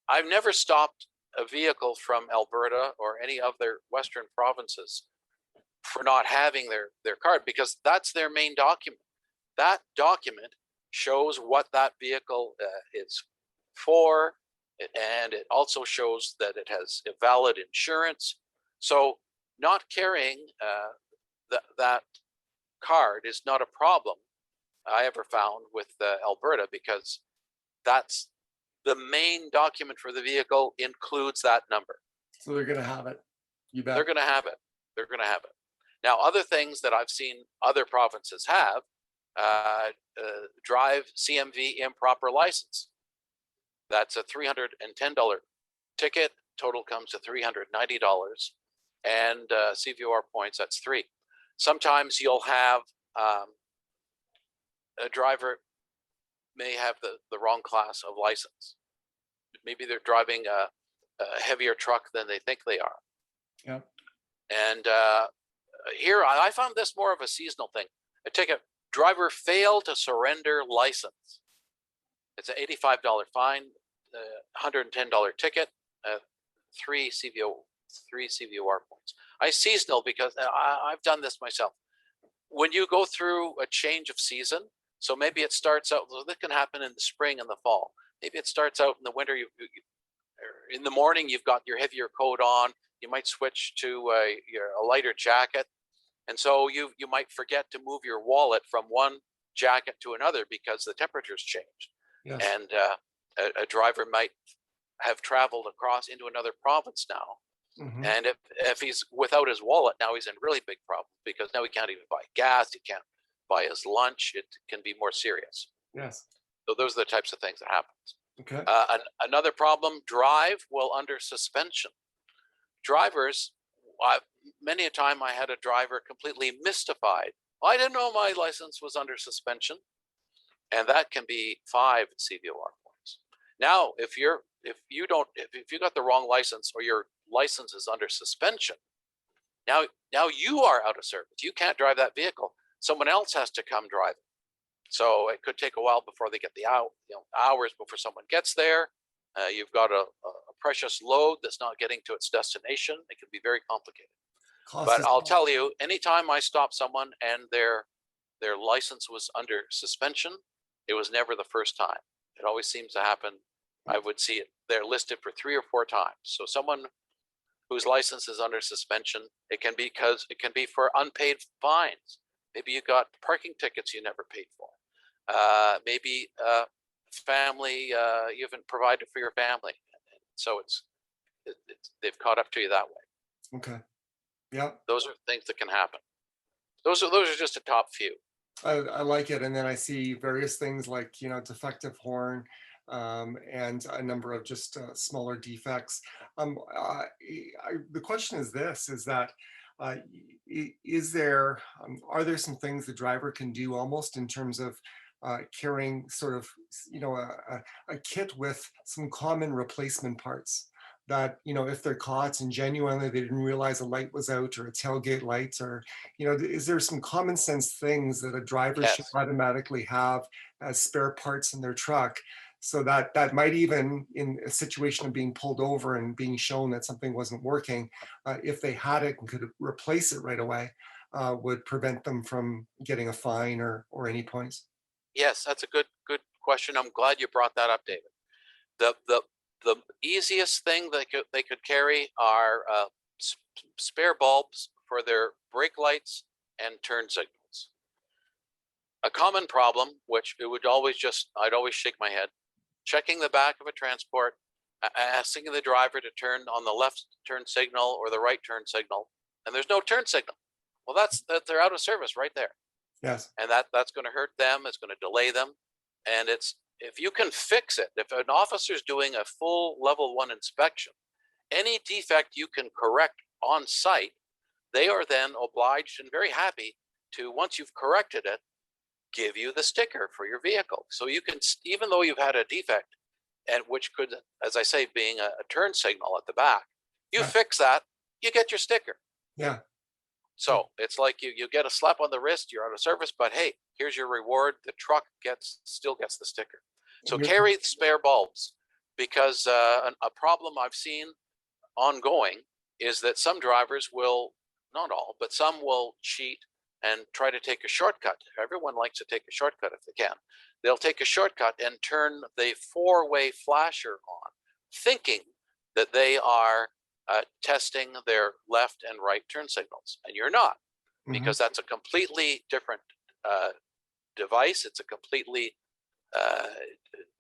I've never stopped a vehicle from Alberta or any other Western provinces for not having their card, because that's their main document. That document shows what that vehicle is for, and it also shows that it has a valid insurance. So not carrying that card is not a problem I ever found with Alberta, because that's the main document for the vehicle includes that number. So they're going to have it. You bet. They're going to have it. They're going to have it. Now, other things that I've seen other provinces have, drive CMV improper license. That's a $310 ticket. Total comes to $390, and CVOR points, that's $3. Sometimes you'll have a driver may have the wrong class of license. Maybe they're driving a heavier truck than they think they are. Yeah. And here I found this more of a seasonal thing. A ticket: driver failed to surrender license. It's an $85 fine, $110 ticket, 3 CVOR points. I seasonal because I've done this myself. When you go through a change of season, so maybe it starts out, this can happen in the spring and the fall. Maybe it starts out in the winter. In the morning, you've got your heavier coat on. You might switch to a lighter jacket. And so you might forget to move your wallet from one jacket to another because the temperature's changed. Yes. And a driver might have traveled across into another province now. Mm-hmm. And if he's without his wallet, now he's in really big problem, because now he can't even buy gas. He can't buy his lunch. It can be more serious. Yes. So those are the types of things that happens. Okay. Another problem: drive while under suspension. Drivers, many a time I had a driver completely mystified. I didn't know my license was under suspension, and that can be 5 CVOR points. Now, if you got the wrong license, or your license is under suspension, now you are out of service. You can't drive that vehicle. Someone else has to come drive it. So it could take a while before they get hours before someone gets there. You've got a precious load that's not getting to its destination. It can be very complicated. But I'll tell you, anytime I stop someone and their license was under suspension, it was never the first time. It always seems to happen. I would see it. They're listed for 3 or 4 times. So someone whose license is under suspension, it can be for unpaid fines. Maybe you got parking tickets you never paid for. Maybe family you haven't provided for your family, so they've caught up to you that way. Okay. Yeah. Those are things that can happen. Those are just a top few. I like it. And then I see various things like, defective horn, and a number of just smaller defects. The question is this: is that are there some things the driver can do, almost in terms of carrying sort of a kit with some common replacement parts that, if they're caught and genuinely they didn't realize a light was out, or a tailgate light, or is there some common sense things that a driver should automatically have as spare parts in their truck, so that might, even in a situation of being pulled over and being shown that something wasn't working, if they had it and could replace it right away, would prevent them from getting a fine or any points? Yes, that's a good question. I'm glad you brought that up, David. The easiest thing they could carry are spare bulbs for their brake lights and turn signals. A common problem, which I'd always shake my head, checking the back of a transport, asking the driver to turn on the left turn signal or the right turn signal, and there's no turn signal. Well, they're out of service right there. Yes. And that's going to hurt them. It's going to delay them. And if you can fix it, if an officer's doing a full level 1 inspection, any defect you can correct on site, they are then obliged and very happy to, once you've corrected it, give you the sticker for your vehicle. So you can, even though you've had a defect, and which could, as I say, being a turn signal at the back, you fix that, you get your sticker. Yeah. So it's like you get a slap on the wrist, you're out of service, but hey, here's your reward. The truck still gets the sticker. So You're- carry spare bulbs, because a problem I've seen ongoing is that some drivers will, not all, but some will cheat and try to take a shortcut. Everyone likes to take a shortcut if they can. They'll take a shortcut and turn the four-way flasher on, thinking that they are testing their left and right turn signals, and you're not, because that's a completely different device. It's a completely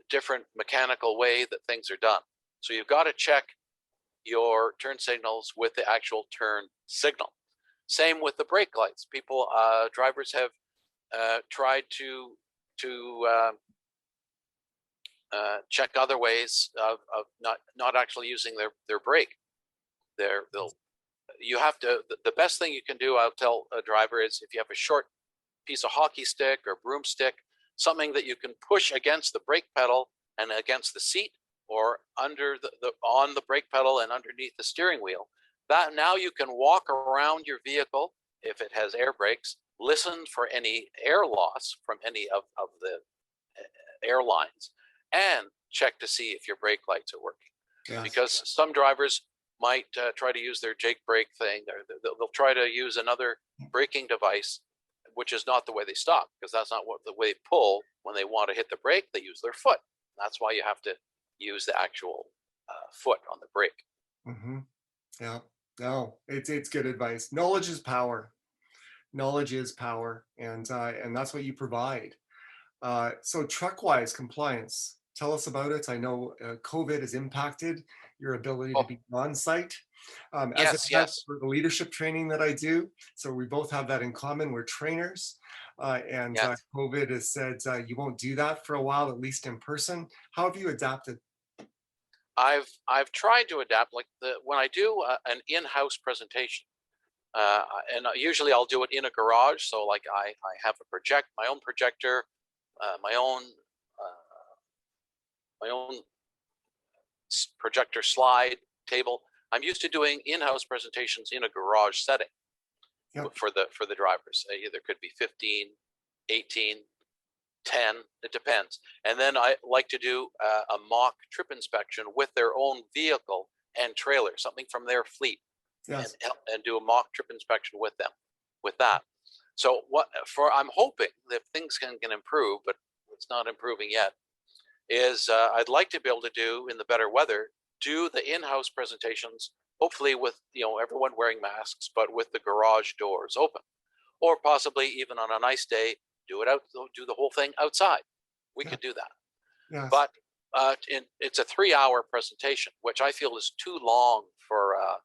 different mechanical way that things are done. So you've got to check your turn signals with the actual turn signal. Same with the brake lights. People, drivers have tried to check other ways of not actually using their brake. You have to. The best thing you can do, I'll tell a driver, is if you have a short piece of hockey stick or broomstick, something that you can push against the brake pedal and against the seat, or under on the brake pedal and underneath the steering wheel. That now you can walk around your vehicle if it has air brakes, listen for any air loss from any of the airlines, and check to see if your brake lights are working. Yes. Because some drivers might try to use their Jake brake thing, or they'll try to use another braking device, which is not the way they stop, because that's not what the way they pull. When they want to hit the brake, they use their foot. That's why you have to use the actual foot on the brake. Yeah, no, it's good advice. Knowledge is power. Knowledge is power, and that's what you provide. So Truckwise Compliance, tell us about it. I know COVID has impacted your ability to be on site. As it has for the leadership training that I do. So we both have that in common. We're trainers. And COVID has said you won't do that for a while, at least in person. How have you adapted? I've tried to adapt. Like when I do an in-house presentation, and usually I'll do it in a garage. So like I have my own projector, my own projector slide table. I'm used to doing in-house presentations in a garage setting for the drivers. There could be 15, 18, 10, it depends. And then I like to do a mock trip inspection with their own vehicle and trailer, something from their fleet, and do a mock trip inspection with them with that. So I'm hoping that things can improve, but it's not improving yet, is I'd like to be able to do, in the better weather, do the in-house presentations, hopefully with everyone wearing masks, but with the garage doors open, or possibly even on a nice day, do the whole thing outside. We could do that. Yes. But it's a 3-hour presentation, which I feel is too long for a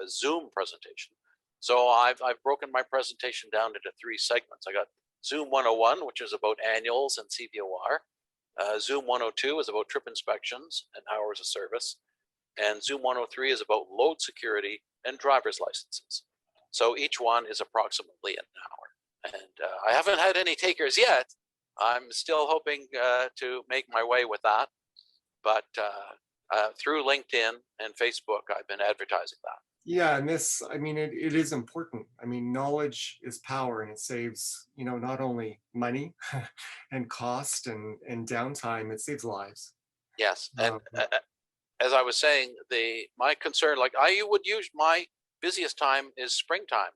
Zoom presentation. So I've broken my presentation down into 3 segments. I got Zoom 101, which is about annuals and CVOR. Zoom 102 is about trip inspections and hours of service. And Zoom 103 is about load security and driver's licenses. So each one is approximately an hour. And I haven't had any takers yet. I'm still hoping to make my way with that. But through LinkedIn and Facebook, I've been advertising that. Yeah, and it is important. I mean, knowledge is power, and it saves, not only money and cost and downtime, it saves lives. Yes, and as I was saying, my concern, like I would use my busiest time is springtime,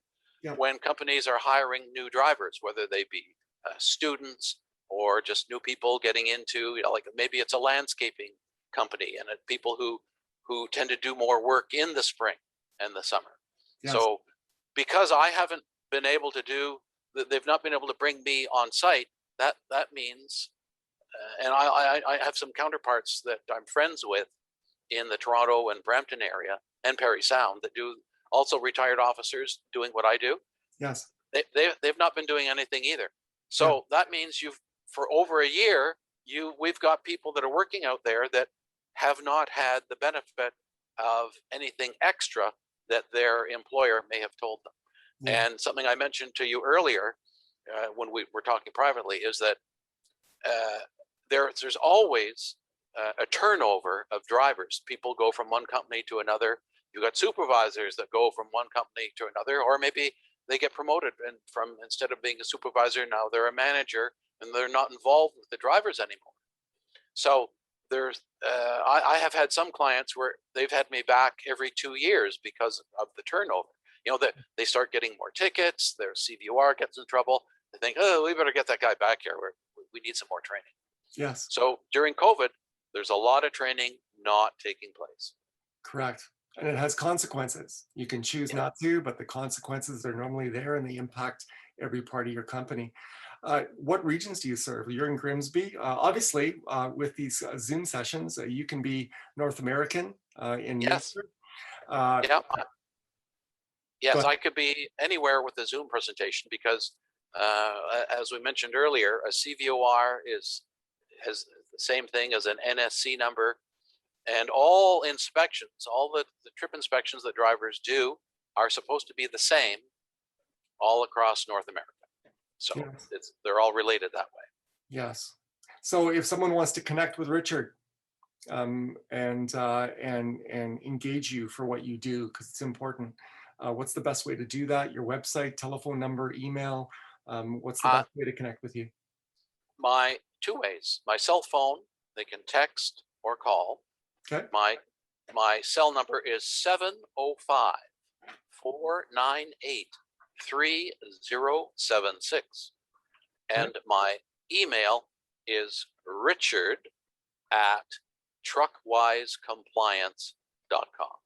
when companies are hiring new drivers, whether they be students or just new people getting into, like maybe it's a landscaping company and people who tend to do more work in the spring and the summer. Yes. So because I haven't been able to they've not been able to bring me on site, that means, and I have some counterparts that I'm friends with in the Toronto and Brampton area and Parry Sound that do also retired officers doing what I do. Yes. They've not been doing anything either. So that means for over a year, we've got people that are working out there that have not had the benefit of anything extra that their employer may have told them. Yeah. And something I mentioned to you earlier when we were talking privately is that there's always a turnover of drivers. People go from one company to another. You got supervisors that go from one company to another, or maybe they get promoted and instead of being a supervisor, now they're a manager and they're not involved with the drivers anymore. So I have had some clients where they've had me back every 2 years because of the turnover. That they start getting more tickets, their CVOR gets in trouble. They think, oh, we better get that guy back here. We need some more training. Yes. So during COVID, there's a lot of training not taking place. Correct. And it has consequences. You can choose not to, but the consequences are normally there and they impact every part of your company. What regions do you serve? You're in Grimsby. Obviously, with these Zoom sessions, you can be North American in Yes. nature. Yeah. Yes, But I could be anywhere with a Zoom presentation because, as we mentioned earlier, a CVOR has the same thing as an NSC number, and all inspections, all the trip inspections that drivers do are supposed to be the same all across North America. So yes, they're all related that way. yes. So if someone wants to connect with Richard and engage you for what you do, because it's important, what's the best way to do that? Your website, telephone number, email? What's the best way to connect with you? My two ways: my cell phone, they can text or call. Okay. My cell number is 705-498-3076. And my email is richard@truckwisecompliance.com.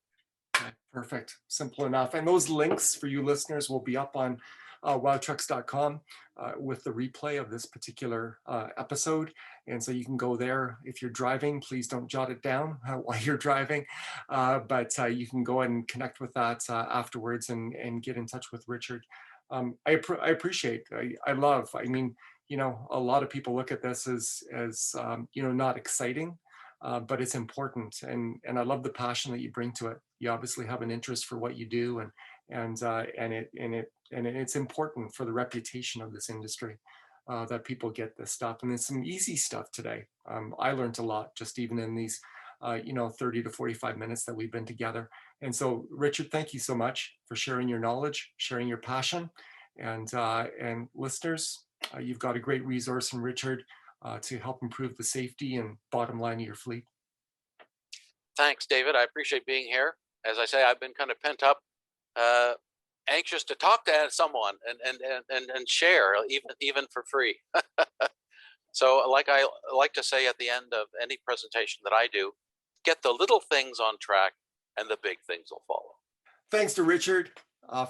Okay, perfect. Simple enough. And those links for you listeners will be up on wowtrucks.com with the replay of this particular episode. And so you can go there. If you're driving, please don't jot it down while you're driving. But you can go and connect with that afterwards and get in touch with Richard. I appreciate, I love, I mean, a lot of people look at this as not exciting. But it's important, and I love the passion that you bring to it. You obviously have an interest for what you do, and it's important for the reputation of this industry that people get this stuff. And it's some easy stuff today. I learned a lot just even in these 30 to 45 minutes that we've been together. And so, Richard, thank you so much for sharing your knowledge, sharing your passion, and listeners, you've got a great resource in Richard. To help improve the safety and bottom line of your fleet. Thanks, David. I appreciate being here. As I say, I've been kind of pent up, anxious to talk to someone and share, even for free. So, like I like to say at the end of any presentation that I do, get the little things on track, and the big things will follow. Thanks to Richard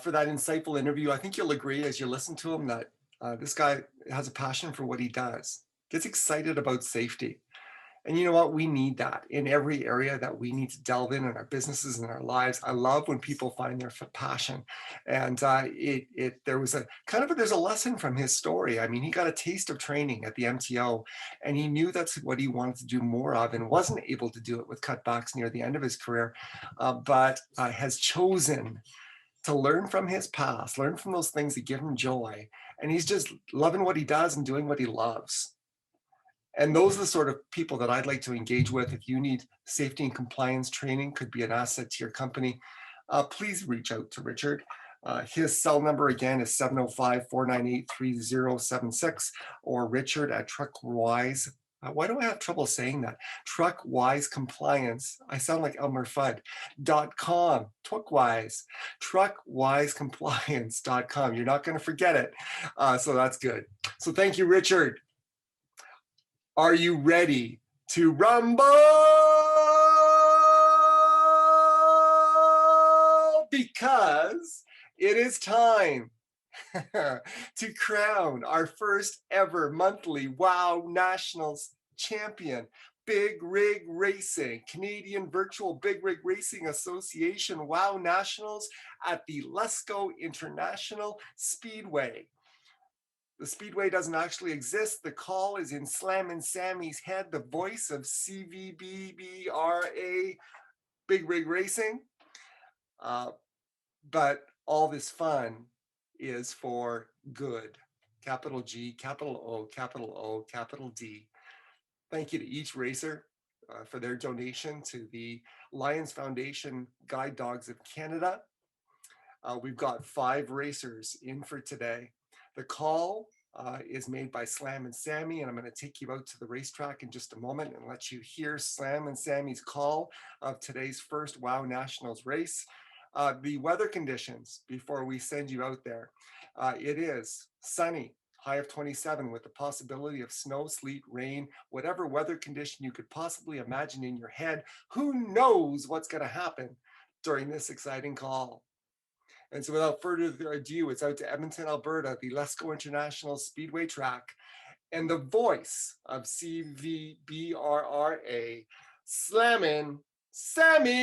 for that insightful interview. I think you'll agree as you listen to him that this guy has a passion for what he does. Gets excited about safety. And you know what? We need that in every area that we need to delve in our businesses and our lives. I love when people find their passion. And there's a lesson from his story. I mean, he got a taste of training at the MTO and he knew that's what he wanted to do more of and wasn't able to do it with cutbacks near the end of his career, but has chosen to learn from his past, learn from those things that give him joy. And he's just loving what he does and doing what he loves. And those are the sort of people that I'd like to engage with. If you need safety and compliance training, could be an asset to your company, please reach out to Richard. His cell number again is 705-498-3076 or Richard at Truckwise. Why do I have trouble saying that? Truckwise Compliance. I sound like Elmer Fudd.com. Truckwise. Truckwisecompliance.com. You're not going to forget it. So that's good. So thank you, Richard. Are you ready to rumble? Because it is time to crown our first ever monthly WOW Nationals champion, Big Rig Racing, Canadian Virtual Big Rig Racing Association WOW Nationals at the Lesco International Speedway. The Speedway doesn't actually exist. The call is in Slammen Sammy's head, the voice of CVBBRA Big Rig Racing. But all this fun is for good. Capital G, capital O, capital D. Thank you to each racer for their donation to the Lions Foundation Guide Dogs of Canada. We've got 5 racers in for today. The call is made by Slammen Sammy, and I'm going to take you out to the racetrack in just a moment and let you hear Slammen Sammy's call of today's first WOW Nationals race. The weather conditions before we send you out there. It is sunny, high of 27 with the possibility of snow, sleet, rain, whatever weather condition you could possibly imagine in your head. Who knows what's going to happen during this exciting call? And so without further ado, it's out to Edmonton, Alberta, the Lesco International Speedway track, and the voice of CVBRRA, Slammen Sammy.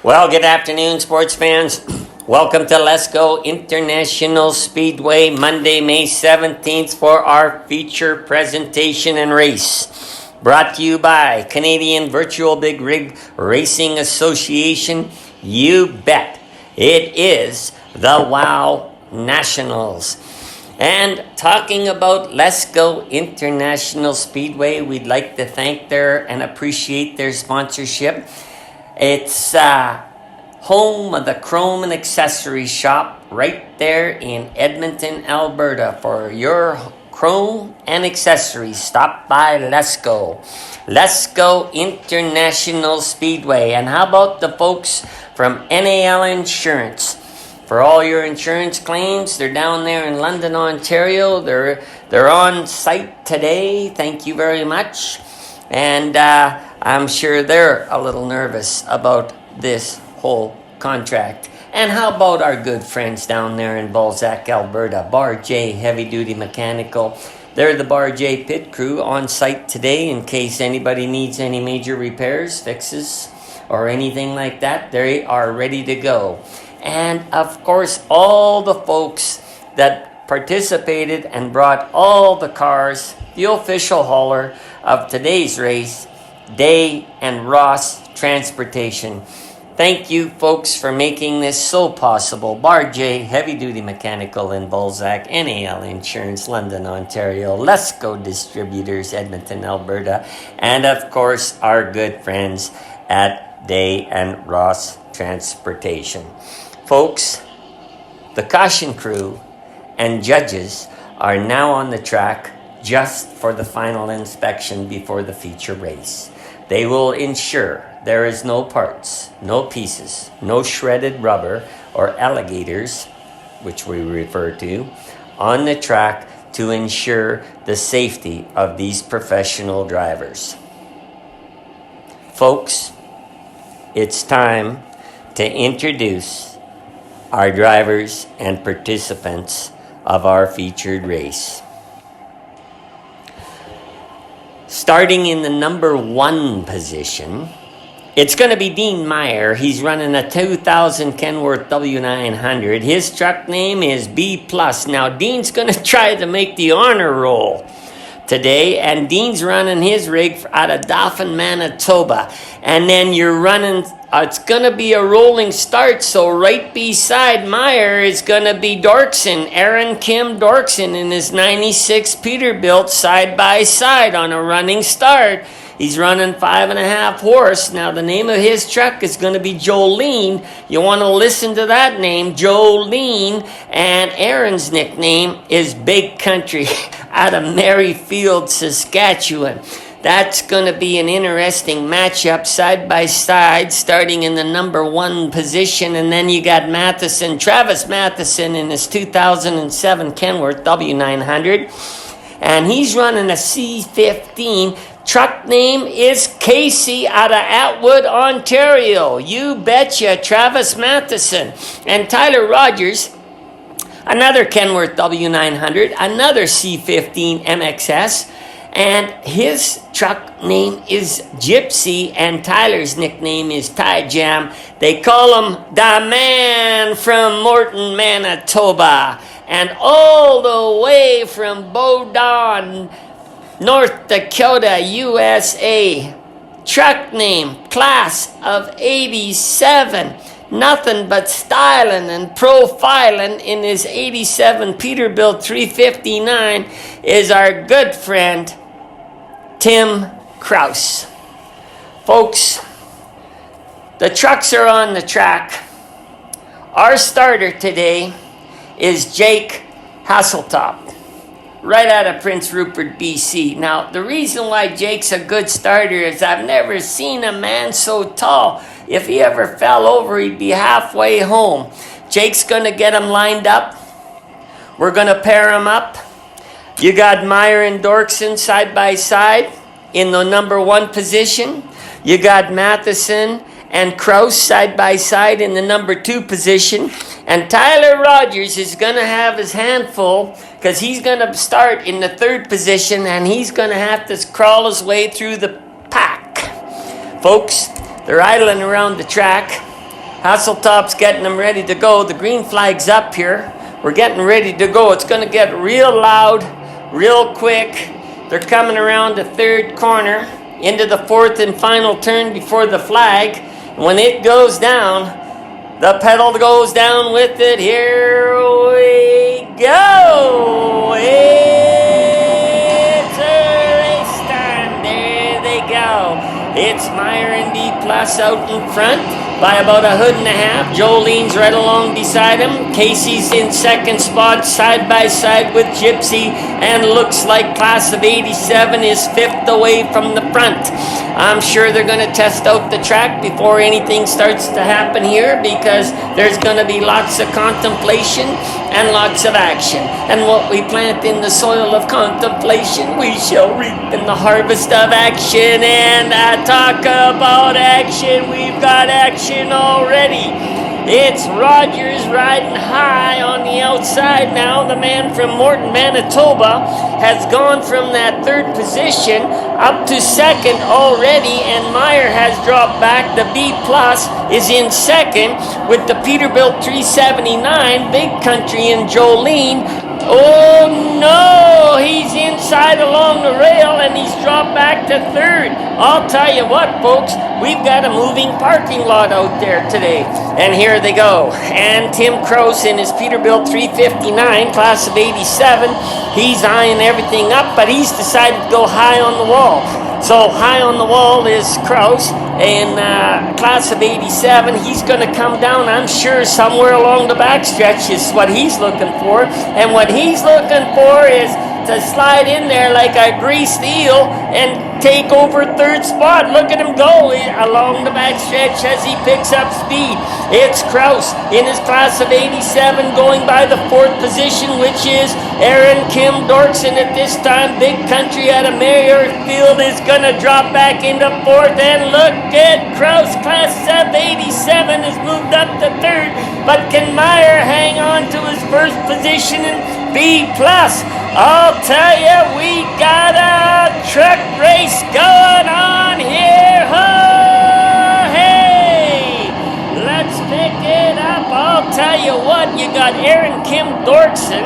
Well, good afternoon, sports fans. Welcome to Lesco International Speedway, Monday, May 17th for our feature presentation and race. Brought to you by Canadian Virtual Big Rig Racing Association. You bet. It is the WOW Nationals. And talking about Lesco International Speedway, we'd like to thank and appreciate their sponsorship. It's home of the Chrome and Accessory Shop right there in Edmonton, Alberta. For your chrome and accessories, stop by Lesco. Lesco International Speedway. And how about the folks from NAL Insurance? For all your insurance claims, they're down there in London, Ontario. They're on site today. Thank you very much. And I'm sure they're a little nervous about this whole contract. And how about our good friends down there in Balzac, Alberta, Bar J Heavy Duty Mechanical? They're the Bar J pit crew on site today in case anybody needs any major repairs, fixes, or anything like that. They are ready to go. And of course, all the folks that participated and brought all the cars, the official hauler of today's race, Day and Ross Transportation. Thank you, folks, for making this so possible. Bar J Heavy Duty Mechanical in Balzac, NAL Insurance, London, Ontario, Lesco Distributors, Edmonton, Alberta, and of course, our good friends at Day and Ross Transportation. Folks, the caution crew and judges are now on the track just for the final inspection before the feature race. They will ensure there is no parts, no pieces, no shredded rubber or alligators, which we refer to, on the track to ensure the safety of these professional drivers. Folks, it's time to introduce our drivers and participants of our featured race. Starting in the number 1 position, it's going to be Dean Meyer. He's running a 2000 Kenworth W900. His truck name is B+. Now, Dean's going to try to make the honor roll today, and Dean's running his rig out of Dauphin, Manitoba. And then you're running, it's going to be a rolling start, so right beside Meyer is going to be Dorkson, Aaron Kim Dorkson in his 96 Peterbilt side by side on a running start. He's running 5.5 horse. Now, the name of his truck is going to be Jolene. You want to listen to that name, Jolene. And Aaron's nickname is Big Country out of Merrifield, Saskatchewan. That's going to be an interesting matchup side by side, starting in the number 1 position. And then you got Matheson, Travis Matheson in his 2007 Kenworth W900. And he's running a C15. Truck name is Casey out of Atwood, Ontario. You betcha, Travis Matheson. And Tyler Rogers, another Kenworth W900, another C15 MXS. And his truck name is Gypsy, and Tyler's nickname is Ty Jam. They call him the man from Morton, Manitoba. And all the way from Bowdoin, North Dakota, USA. Truck name, class of 87. Nothing but styling and profiling in his 87 Peterbilt 359 is our good friend, Tim Kraus. Folks, the trucks are on the track. Our starter today is Jake Hasseltop, right out of Prince Rupert, BC. Now, the reason why Jake's a good starter is I've never seen a man so tall. If he ever fell over, he'd be halfway home. Jake's going to get him lined up. We're going to pair him up. You got Meyer and Dorkson side by side in the number 1 position. You got Matheson and Kraus side by side in the number 2 position. And Tyler Rogers is going to have his handful because he's going to start in the 3rd position and he's going to have to crawl his way through the pack. Folks, they're idling around the track. Hasseltop's getting them ready to go. The green flag's up here. We're getting ready to go. It's going to get real loud, real quick. They're coming around the 3rd corner into the 4th and final turn before the flag. When it goes down, the pedal goes down with it. Here we go. It's a race time. There they go. It's Meyer and B Plus out in front by about 1.5 hoods. Jolene's right along beside him. Casey's in 2nd spot, side by side with Gypsy, and looks like class of 87 is 5th away from the front. I'm sure they're going to test out the track before anything starts to happen here because there's going to be lots of contemplation and lots of action. And what we plant in the soil of contemplation, we shall reap in the harvest of action. And I talk about action, we've got action already. It's Rogers riding high on the outside now. The man from Morton, Manitoba has gone from that 3rd position up to 2nd already, and Meyer has dropped back. The B Plus is in 2nd with the Peterbilt 379, Big Country and Jolene. Oh no, he's inside along the rail and he's dropped back to 3rd. I'll tell you what, folks, we've got a moving parking lot out there today. And here they go. And Tim Kraus in his Peterbilt 359, class of 87, he's eyeing everything up, but he's decided to go high on the wall. So high on the wall is Kraus in class of 87. He's going to come down, I'm sure, somewhere along the backstretch is what he's looking for. And what he's looking for is to slide in there like a greased eel and take over 3rd spot. Look at him go along the backstretch as he picks up speed. It's Kraus in his class of 87 going by the 4th position, which is Aaron Kim Dorkson at this time. Big Country out of Maryfield is going to drop back into 4th. And look at Kraus, class of 87 has moved up to 3rd. But can Meyer hang on to his 1st position in B+? I'll tell you, we got a truck race going on here. Oh, hey! Let's pick it up. I'll tell you what, you got Aaron Kim Dorkson.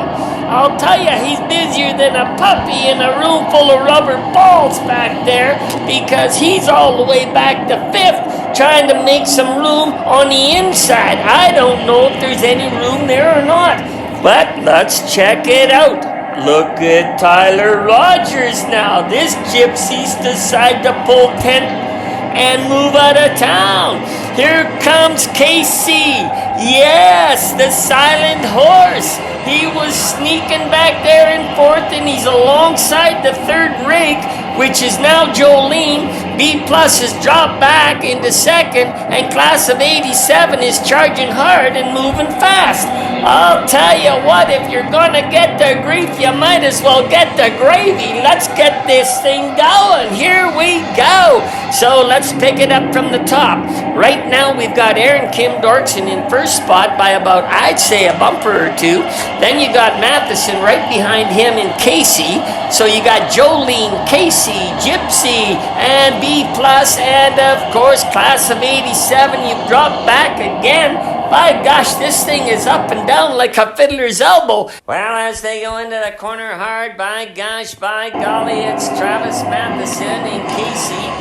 I'll tell you, he's busier than a puppy in a room full of rubber balls back there because he's all the way back to 5th trying to make some room on the inside. I don't know if there's any room there or not, but let's check it out. Look at Tyler Rogers now. This gypsy's decided to pull tent and move out of town. Here comes Casey. Yes, the silent horse. He was sneaking back there in 4th, and he's alongside the 3rd rig, which is now Jolene. B Plus has dropped back into 2nd, and class of 87 is charging hard and moving fast. I'll tell you what, if you're gonna get the grief, you might as well get the gravy. Let's get this thing going. Here we go. So let's pick it up from the top. Right now we've got Aaron Kim Dorkson in 1st spot by about, I'd say, a bumper or 2. Then you got Matheson right behind him in Casey. So you got Jolene, Casey, Gypsy, and B Plus, and of course class of 87. You've dropped back again. By gosh, this thing is up and down like a fiddler's elbow. Well, as they go into the corner hard, by gosh, by golly, it's Travis Matheson and Casey.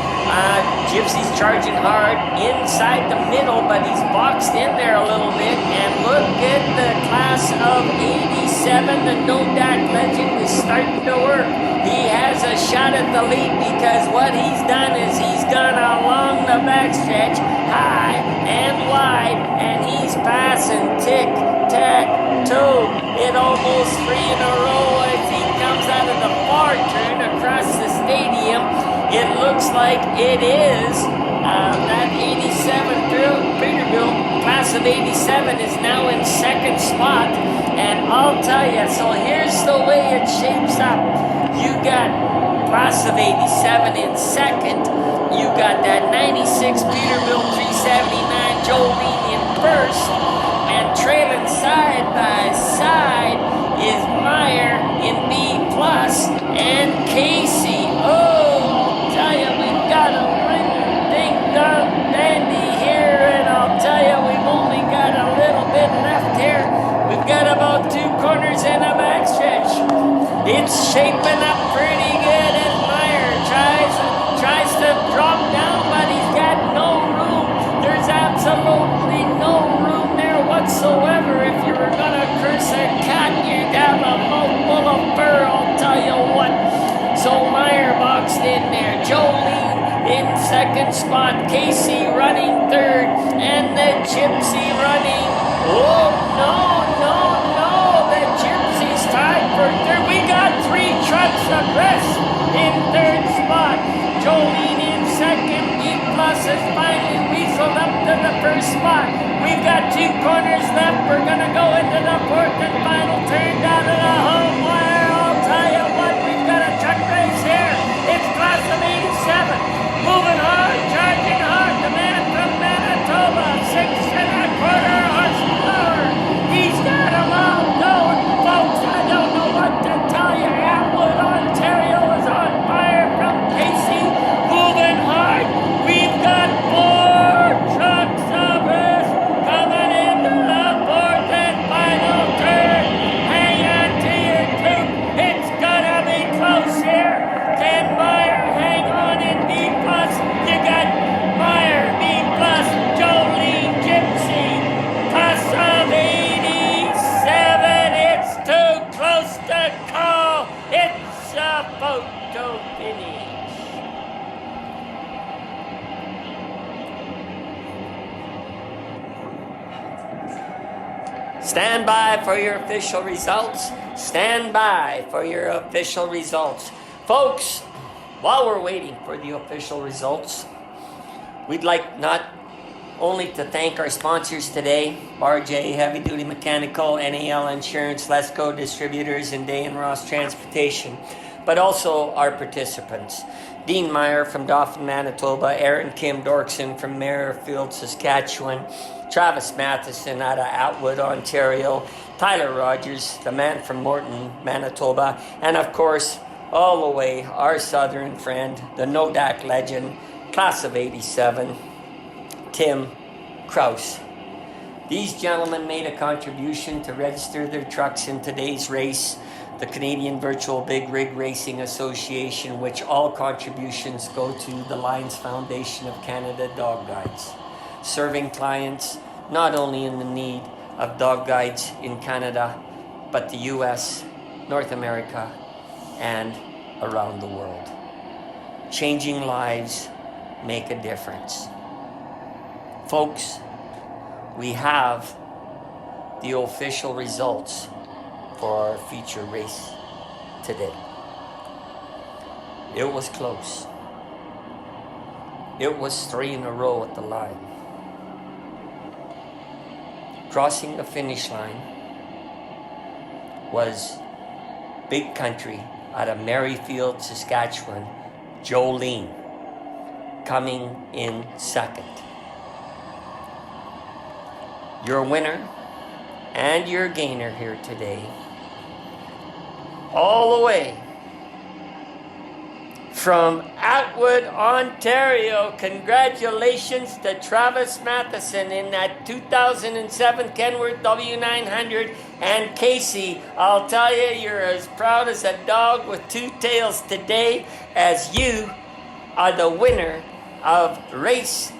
Gypsy's charging hard inside the middle, but he's boxed in there a little bit. And look at the class of 87. The Nodak legend is starting to work. He has a shot at the lead because what he's done is he's gone along the the backstretch, high and wide, and he's passing tic-tac-toe. It almost 3 in a row as he comes out of the far turn across the stadium. It looks like it is that 87 Peterbilt class of 87 is now in second spot. And I'll tell you, so here's the way it shapes up. You got class of 87 in second. You got that 96 Peterbilt 379 Jolene in first. And trailing side by side is Meyer in B plus and Casey. Oh, I'll tell you, we've got a ding-dong dandy here, and I'll tell you, we've only got a little bit left here. We've got about 2 corners and a backstretch. It's shaping up pretty good, and Meyer tries to drop down, but he's got no room. There's absolutely no room there whatsoever. If you were gonna curse a cat, you'd have a mouthful of fur, I'll tell you what. So Meyer boxed in there. Jolene in second spot. Casey running third, and the Gypsy running. Oh, no. The Gypsy's tied for third. We got 3 trucks abreast in third spot. Jolene in second. B plus has finally weaseled up to the first spot. We've got 2 corners left. We're gonna go into the fourth and final turn down to the home wire. I'll tell you what, we've got a truck race here. It's class of 87. Moving hard, charging hard. The man from Manitoba, 6.25 horsepower. He's got them all going. Folks, I don't know what to tell you. Atwood, Ontario is on fire from Casey. Moving hard. We've got 4 trucks abreast coming into the fourth and final turn. Hang on to your toot. It's gonna be close here. Can Meyer hang on in B plus? You got Meyer, B plus, Jolene, Gypsy, plus of 87. It's too close to call. It's a photo finish. Stand by for your official results. Stand by for your official results. Folks, while we're waiting for the official results, we'd like not only to thank our sponsors today, RJ Heavy Duty Mechanical, NAL Insurance, Lesco Distributors, and Day and Ross Transportation, but also our participants. Dean Meyer from Dauphin, Manitoba, Aaron Kim Dorkson from Merrifield, Saskatchewan, Travis Matheson out of Atwood, Ontario, Tyler Rogers, the man from Morton, Manitoba, and of course, all the way, our southern friend, the Nodak legend, class of 87, Tim Kraus. These gentlemen made a contribution to register their trucks in today's race, the Canadian Virtual Big Rig Racing Association, which all contributions go to the Lions Foundation of Canada Dog Guides, serving clients not only in the need of dog guides in Canada, but the US, North America, and around the world. Changing lives make a difference. Folks, we have the official results for our feature race today. It was close. It was 3 in a row at the line. Crossing the finish line was Big Country out of Merrifield, Saskatchewan, Jolene, coming in second. Your winner and your gainer here today, all the way from Atwood, Ontario. Congratulations to Travis Matheson in that 2007 Kenworth W900. And Casey, I'll tell you, you're as proud as a dog with 2 tails today, as you are the winner of race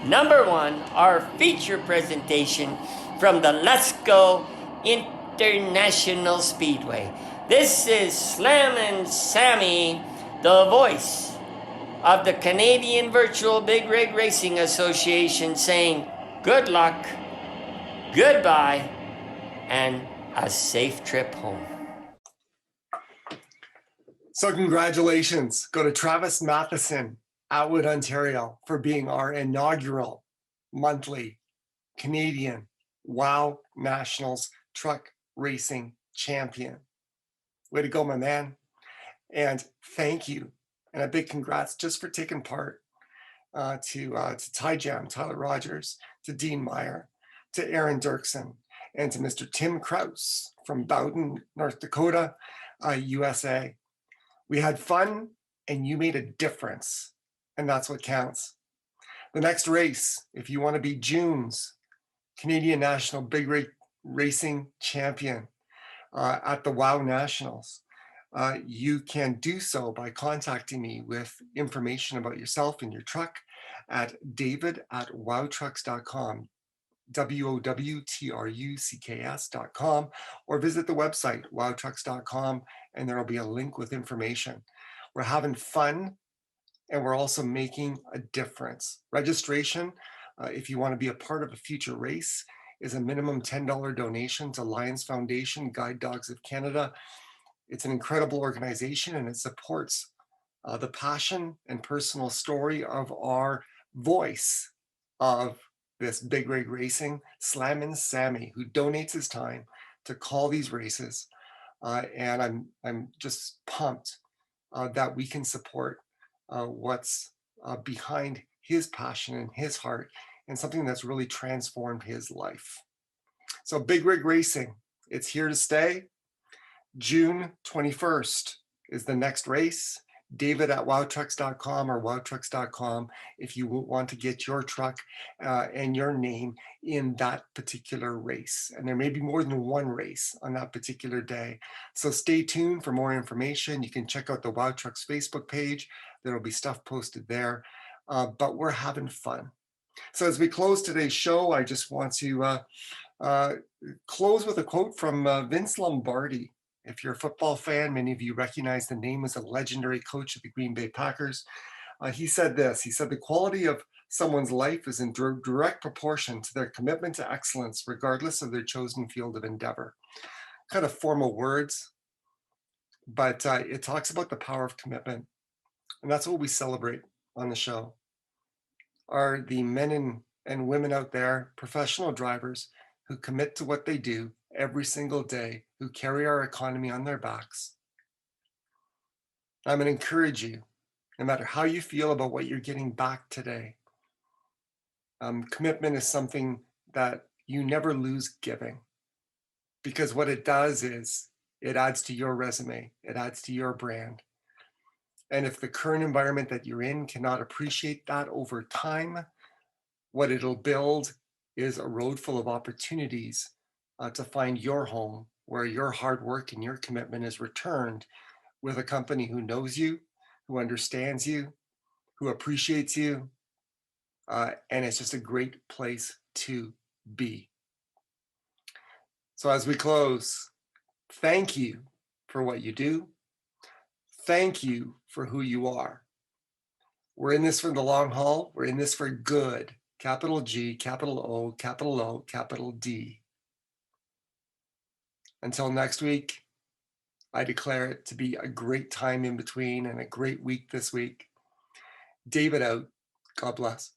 number 1, our feature presentation from the Lesco International Speedway. This is Slammen Sammy, the voice of the Canadian Virtual Big Rig Racing Association saying good luck, goodbye, and a safe trip home. So congratulations go to Travis Matheson, Atwood, Ontario, for being our inaugural monthly Canadian WOW Nationals Truck Racing Champion. Way to go, my man. And thank you. And a big congrats just for taking part to Ty Jam, Tyler Rogers, to Dean Meyer, to Aaron Dirksen, and to Mr. Tim Kraus from Bowden, North Dakota, USA. We had fun and you made a difference, and that's what counts. The next race, if you want to be June's Canadian National Big Rig Racing Champion at the WOW Nationals, you can do so by contacting me with information about yourself and your truck at david@wowtrucks.com, WOWTRUCKS.com, or visit the website wowtrucks.com, and there will be a link with information. We're having fun, and we're also making a difference. Registration, if you want to be a part of a future race, is a minimum $10 donation to Lions Foundation Guide Dogs of Canada. It's an incredible organization, and it supports the passion and personal story of our voice of this big rig racing, Slammen Sammy, who donates his time to call these races. And I'm just pumped that we can support what's behind his passion and his heart, and something that's really transformed his life. So big rig racing, it's here to stay. June 21st is the next race. David@wowtrucks.com or wowtrucks.com if you want to get your truck and your name in that particular race. And there may be more than one race on that particular day. So stay tuned for more information. You can check out the WOW Trucks Facebook page. There will be stuff posted there, but we're having fun. So as we close today's show, I just want to close with a quote from Vince Lombardi. If you're a football fan, many of you recognize the name as a legendary coach of the Green Bay Packers. He said this, he said, the quality of someone's life is in direct proportion to their commitment to excellence, regardless of their chosen field of endeavor. Kind of formal words, but it talks about the power of commitment. And that's what we celebrate on the show. Are the men and women out there, professional drivers, who commit to what they do every single day, who carry our economy on their backs. I'm going to encourage you, no matter how you feel about what you're getting back today, commitment is something that you never lose giving, because what it does is it adds to your resume, it adds to your brand. And if the current environment that you're in cannot appreciate that over time, what it'll build is a road full of opportunities to find your home, where your hard work and your commitment is returned with a company who knows you, who understands you, who appreciates you, and it's just a great place to be. So as we close, thank you for what you do. Thank you for who you are. We're in this for the long haul. We're in this for good. Capital G, capital O, capital D. Until next week, I declare it to be a great time in between and a great week this week. David out. God bless.